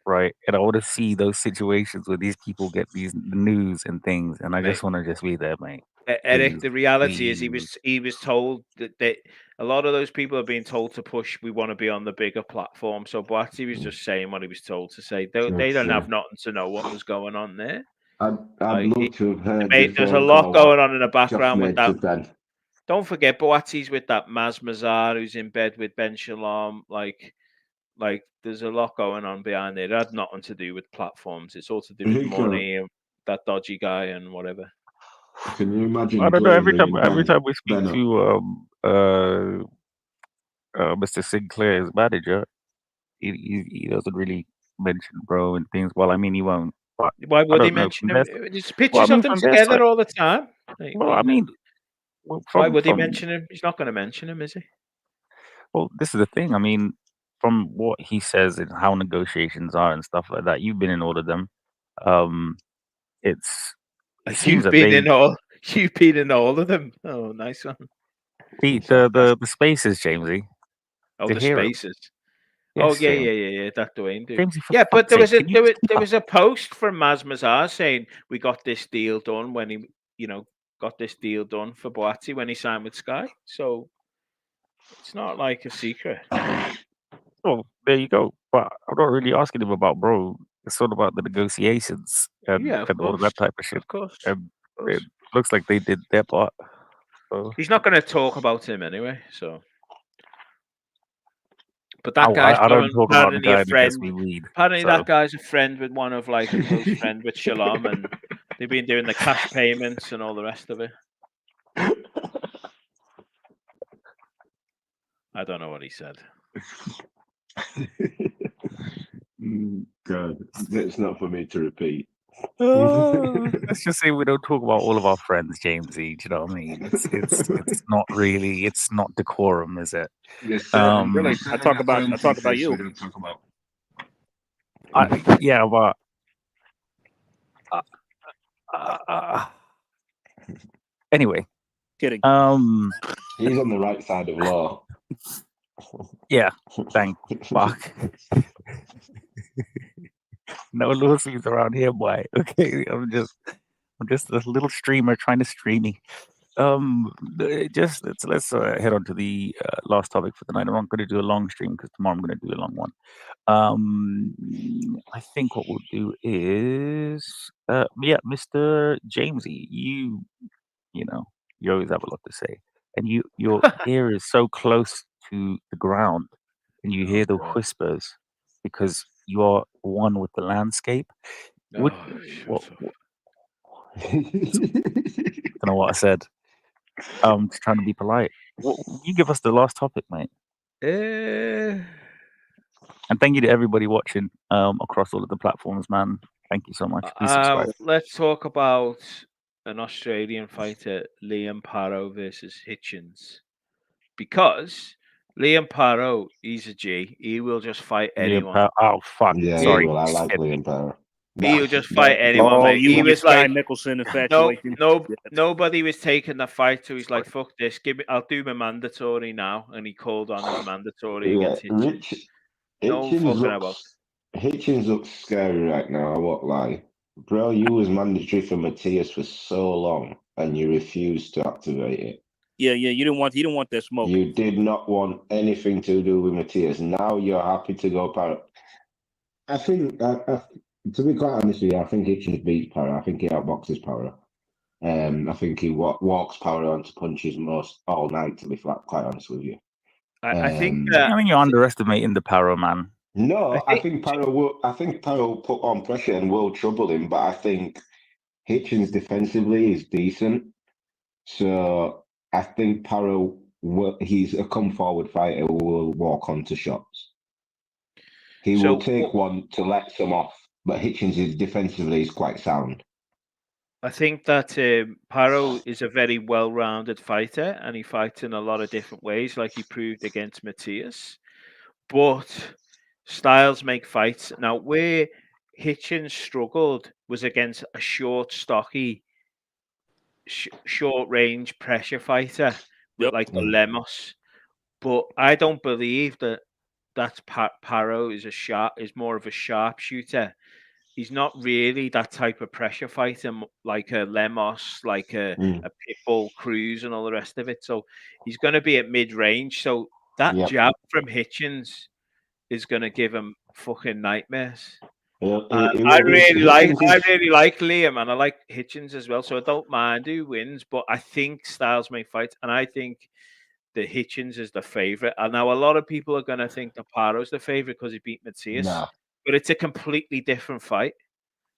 Right, and I want to see those situations where these people get these news and things, and I just want to just be there, mate. Eric, the reality is he was told that a lot of those people are being told to push. We want to be on the bigger platform. So Buatsi was just saying what he was told to say. They don't have nothing to know what was going on there. I'd love to have heard. There's a lot going on in the background with that. Don't forget, Buatsi's with that Mazar who's in bed with Ben Shalom. Like there's a lot going on behind it. It had nothing to do with platforms. It's all to do with money and that dodgy guy and whatever. Can you imagine? I don't know. Every time we speak to Mr. Sinclair's manager, he doesn't really mention bro and things. Well, I mean, he won't. But why would he mention him? There's pictures of them together all the time. Well, I mean, why would he mention him? He's not going to mention him, is he? Well, this is the thing. I mean, from what he says and how negotiations are and stuff like that, you've been in all of them. You've been in all of them. Oh, nice one. The spaces, Jamesy. Oh, the spaces. Yes, yeah. That Dwayne dude. Jamesy, yeah, but there was a post from Mazar saying we got this deal done when he, got this deal done for Buatsi when he signed with Sky. So it's not like a secret. Well, there you go. But I'm not really asking him about bro. It's all about the negotiations and all that type of shit. Of course. It looks like they did their part. So. He's not going to talk about him anyway. So, but that guy's I don't talk about the guy that gets me weed. Apparently, that guy's a friend with one of a close friend with Shalom, and they've been doing the cash payments and all the rest of it. I don't know what he said. God, it's not for me to repeat. Let's just say we don't talk about all of our friends, Jamesy. Do you know what I mean? It's not really. It's not decorum, is it? Yes, really, I talk about you. Yeah, but anyway. Kidding. He's on the right side of law. Yeah, thank fuck. No lawsuits around here, boy. Okay, I'm just a little streamer trying to stream me. Just let's head on to the last topic for the night. I'm not going to do a long stream because tomorrow I'm going to do a long one. I think what we'll do is, Mr. Jamesy, you know, you always have a lot to say, and your ear is so close to the ground, and you hear the whispers because you are one with the landscape. What, I don't know what I said. Just trying to be polite. You give us the last topic, mate. And thank you to everybody watching across all of the platforms, man. Thank you so much. Please subscribe. Let's talk about an Australian fighter, Liam Parrow versus Hitchens, because Liam Parrow, he's a G. He will just fight anyone. Oh fuck! Yeah, Sorry, well, I like Liam Parrow. He'll just fight anyone. Oh, mate. He was like, Nicholson infatuation. Nobody was taking the fight, so he's like, "Fuck this! I'll do my mandatory now." And he called on his mandatory against Hitchens. Hitchens looks scary right now. I won't lie, bro. You was mandatory for Matthias for so long, and you refused to activate it. Yeah. You didn't want that smoke. You did not want anything to do with Matthias. Now you're happy to go Parrow. I think, to be quite honest with you, I think Hitchens beats Parrow. I think he outboxes Parrow. I think he walks Parrow onto punches most all night. To be quite honest with you, I think you're underestimating the Parrow, man. No, I think Parrow will put on pressure and will trouble him. But I think Hitchens defensively is decent. So I think Parrow he's a come forward fighter who will walk onto shots. He will take one to let some off, but Hitchens is defensively is quite sound. I think that Parrow is a very well-rounded fighter, and he fights in a lot of different ways, like he proved against Matthias. But styles make fights. Now, where Hitchens struggled was against a short, stocky, short-range pressure fighter like the Lemos. But I don't believe that's Parrow is more of a sharpshooter. He's not really that type of pressure fighter like a Lemos, like a Pitbull Cruz and all the rest of it. So he's going to be at mid-range. So that jab from Hitchens is going to give him fucking nightmares. I really like Liam, and I like Hitchens as well. So I don't mind who wins, but I think styles make fights, and I think the Hitchens is the favorite. And now a lot of people are going to think the Parrow's the favorite because he beat Matthias. No. But it's a completely different fight.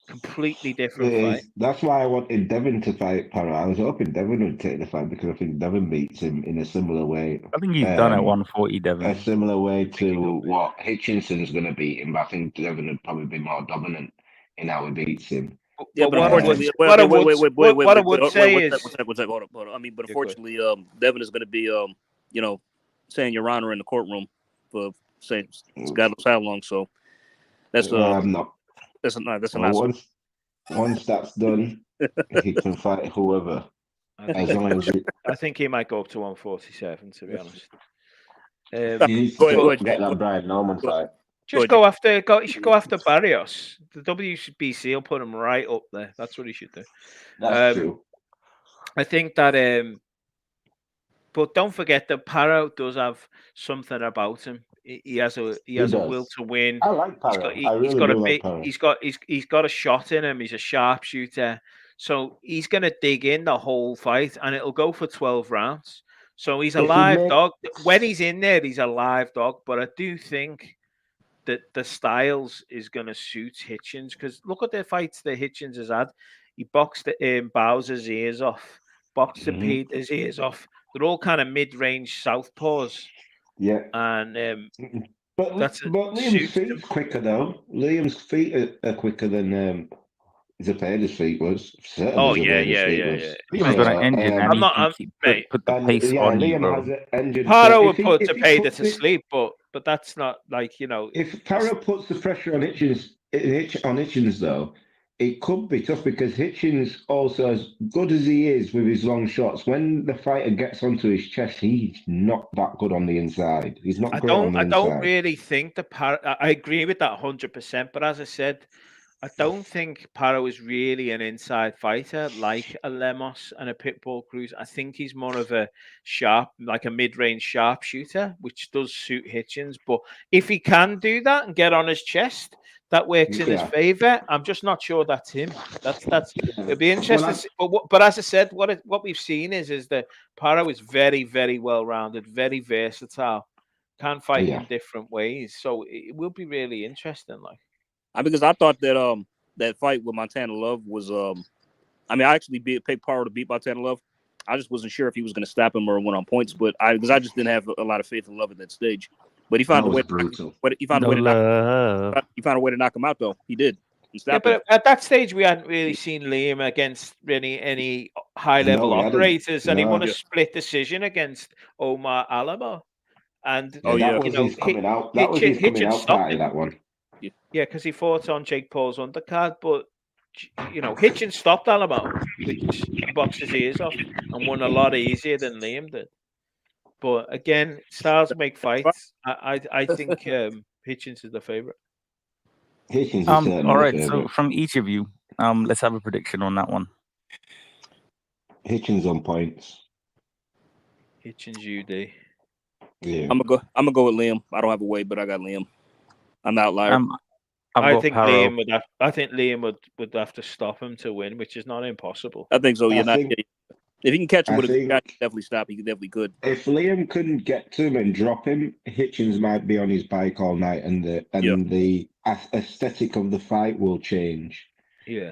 Fight. That's why I wanted Devin to fight Parrow. I was hoping Devin would take the fight because I think Devin beats him in a similar way. I think he's done at 140, Devin. A similar way to what Hitchinson's going to beat him, but I think Devin would probably be more dominant in how he beats him. Yeah, but unfortunately, what I would say is, hold up. I mean, but unfortunately, Devin is going to be, saying Your Honor in the courtroom for saying God knows how long. So that's I'm not. That's Once that's done, he can fight whoever. I think he might go up to 147. To be honest, he needs to get that Brian Norman fight. He should go after Barrios. The WBC will put him right up there. That's what he should do. That's true. I think that. But don't forget that Parrow does have something about him. He has a will to win. I like Parrow. He's got a shot in him. He's a sharpshooter. So he's going to dig in the whole fight, and it'll go for 12 rounds. So he's a live dog. When he's in there, he's a live dog. But I do think that the styles is going to suit Hitchens, because look at the fights that Hitchens has had. He boxed Bowser's ears off, boxed Peter's ears off. They're all kind of mid-range southpaws. Yeah, and but Liam's feet's quicker though. Liam's feet are quicker than Zepeda's feet was. Oh yeah. Liam's got an engine, and put the pace on you, bro. Parrow would put Zepeda to sleep, but that's not like, If Parrow puts the pressure on Hitchens though, it could be tough because Hitchens, also as good as he is with his long shots, when the fighter gets onto his chest, he's not that good on the inside. He's not great on the I don't inside. really think I agree with that 100%. But as I said, I don't think Paro is really an inside fighter like a Lemos and a Pitbull Cruz. I think he's more of a like a mid-range sharpshooter, which does suit Hitchens. But if he can do that and get on his chest, that works in his favor. I'm just not sure that's him. That's it'll be interesting. But as I said, what we've seen is that Paro is very, very well-rounded, very versatile, can fight in different ways. So it will be really interesting. Like. Because I thought that that fight with Montana Love was I actually picked Paro to beat Montana Love. I just wasn't sure if he was going to stop him or win on points, but because I just didn't have a lot of faith in Love at that stage. But he found a way. He found a way to knock him out, though. He did. But at that stage, we hadn't really seen Liam against any high-level operators, and he won a split decision against Omar Alamo. And that was his coming out. That was his coming out party. That one. Yeah, because he fought on Jake Paul's undercard, but Hitchens stopped Alamo, which boxed his ears off, and won a lot easier than Liam did. But again, styles make fights. I think Hitchens is the favorite. Hitchens is all right. So from each of you, let's have a prediction on that one. Hitchens on points. Hitchens UD. Yeah. I'm gonna go with Liam. I don't have a weight, but I got Liam. I'm the outlier. I think Liam would have to stop him to win, which is not impossible. I think so. If he can catch him with a guy, definitely stop. He definitely could. If Liam couldn't get to him and drop him, Hitchens might be on his bike all night, and the aesthetic of the fight will change. Yeah.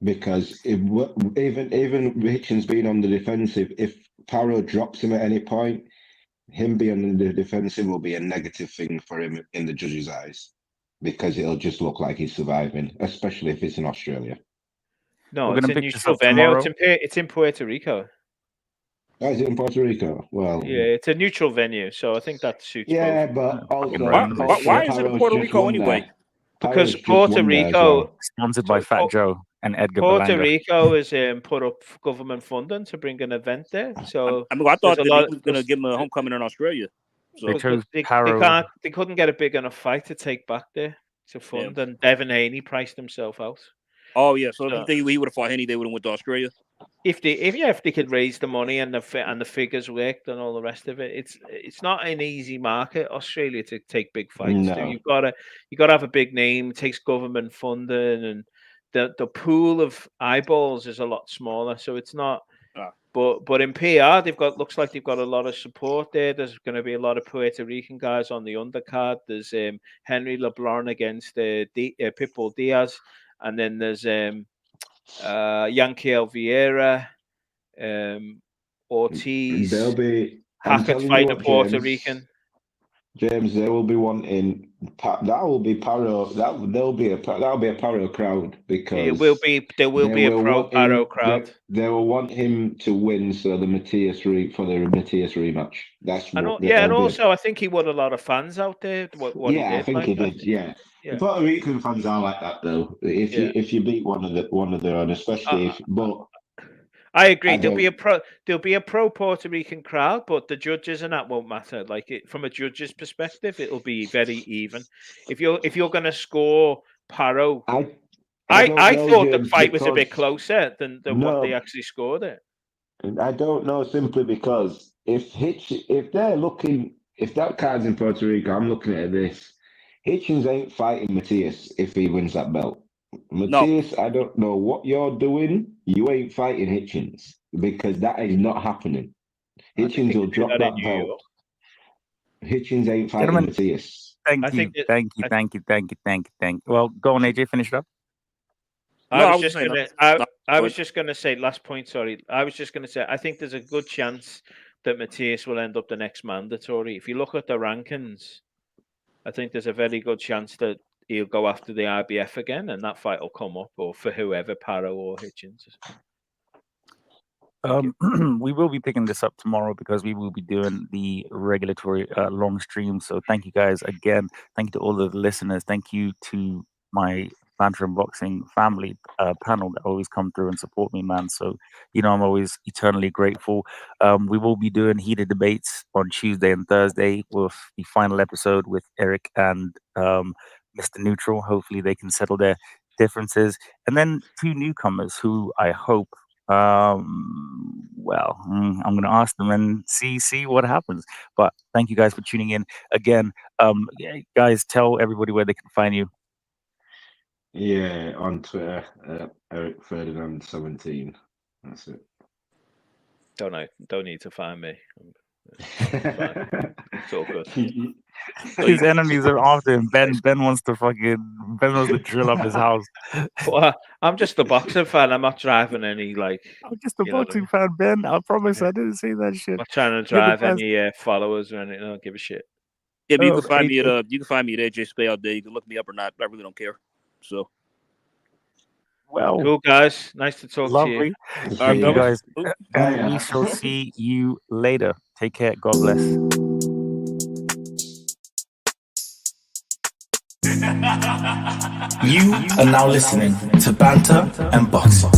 Because even Hitchens being on the defensive, if Paro drops him at any point, him being on the defensive will be a negative thing for him in the judges' eyes, because it'll just look like he's surviving, especially if it's in Australia. No, it's a neutral venue. It's in Puerto Rico. Oh, is it in Puerto Rico? Well, yeah, it's a neutral venue, so I think that suits. Yeah, both. But also, why is it in Puerto Rico anyway? Because Puerto Rico, sponsored by Fat Joe and Edgar Puerto Berlanga. Rico is put up government funding to bring an event there. So I thought that he was going to give him a homecoming in Australia. So they couldn't get a big enough fight to take back there to fund, and Devin Haney priced himself out. Oh yeah, so if you think he would have fought Haney, they would have went to Australia. If they could raise the money and the figures worked and all the rest of it, it's not an easy market, Australia, to take big fights. No. You gotta have a big name. It takes government funding, and the pool of eyeballs is a lot smaller. So it's not. But in PR, looks like they've got a lot of support there. There's going to be a lot of Puerto Rican guys on the undercard. There's Henry LeBlanc against Pitbull Diaz, and then there's Yanquiel Vieira, Ortiz. There'll be Hackett fighting a Puerto Rican. James, they will be wanting that will be Paro. That'll be a Paro crowd, because there will be a pro Paro crowd. They will want him to win, so the Matthias rematch. That's what. And also I think he won a lot of fans out there. I think he did. Yeah. The Puerto Rican fans are like that though. If you beat one of their own, especially I agree. There'll be a pro Puerto Rican crowd, but the judges and that won't matter. From a judge's perspective, it'll be very even. If you're going to score Paro, I thought the fight was a bit closer than what they actually scored it. I don't know, simply because if that card's in Puerto Rico, I'm looking at this. Hitchens ain't fighting Matthias if he wins that belt. Matthias, I don't know what you're doing. You ain't fighting Hitchens, because that is not happening. Hitchens will drop that belt. Hitchens ain't fighting Matthias. Thank you. Well, go on, AJ, finish it up. I was just going to say, last point, sorry. I was just going to say, I think there's a good chance that Matthias will end up the next mandatory. If you look at the rankings, I think there's a very good chance that he'll go after the IBF again, and that fight will come up, or for whoever, Paro or Hitchens. We will be picking this up tomorrow, because we will be doing the regulatory long stream. So thank you guys again. Thank you to all of the listeners. Thank you to my Banter and Boxing family panel that always come through and support me, man. So, I'm always eternally grateful. We will be doing heated debates on Tuesday and Thursday with the final episode with Eric and Mr. Neutral. Hopefully they can settle their differences. And then 2 newcomers who I hope, I'm going to ask them and see what happens. But thank you guys for tuning in again. Guys, tell everybody where they can find you. Yeah, on Twitter, Eric Ferdinand 17. That's it. Don't need to find me. It's all good. His enemies are after him. Ben wants to drill up his house. Well, I'm just a boxing fan. I'm not driving any I'm just a boxing fan, Ben. I promise I didn't say that shit. I'm not trying to drive any followers or anything. I don't give a shit. Yeah, but you can find me at AJ Spay all day. You can look me up or not. I really don't care. So, well, cool guys. Nice to talk to you. Thank you guys, and we shall see you later. Take care. God bless. You are now listening to Banter and Boxing.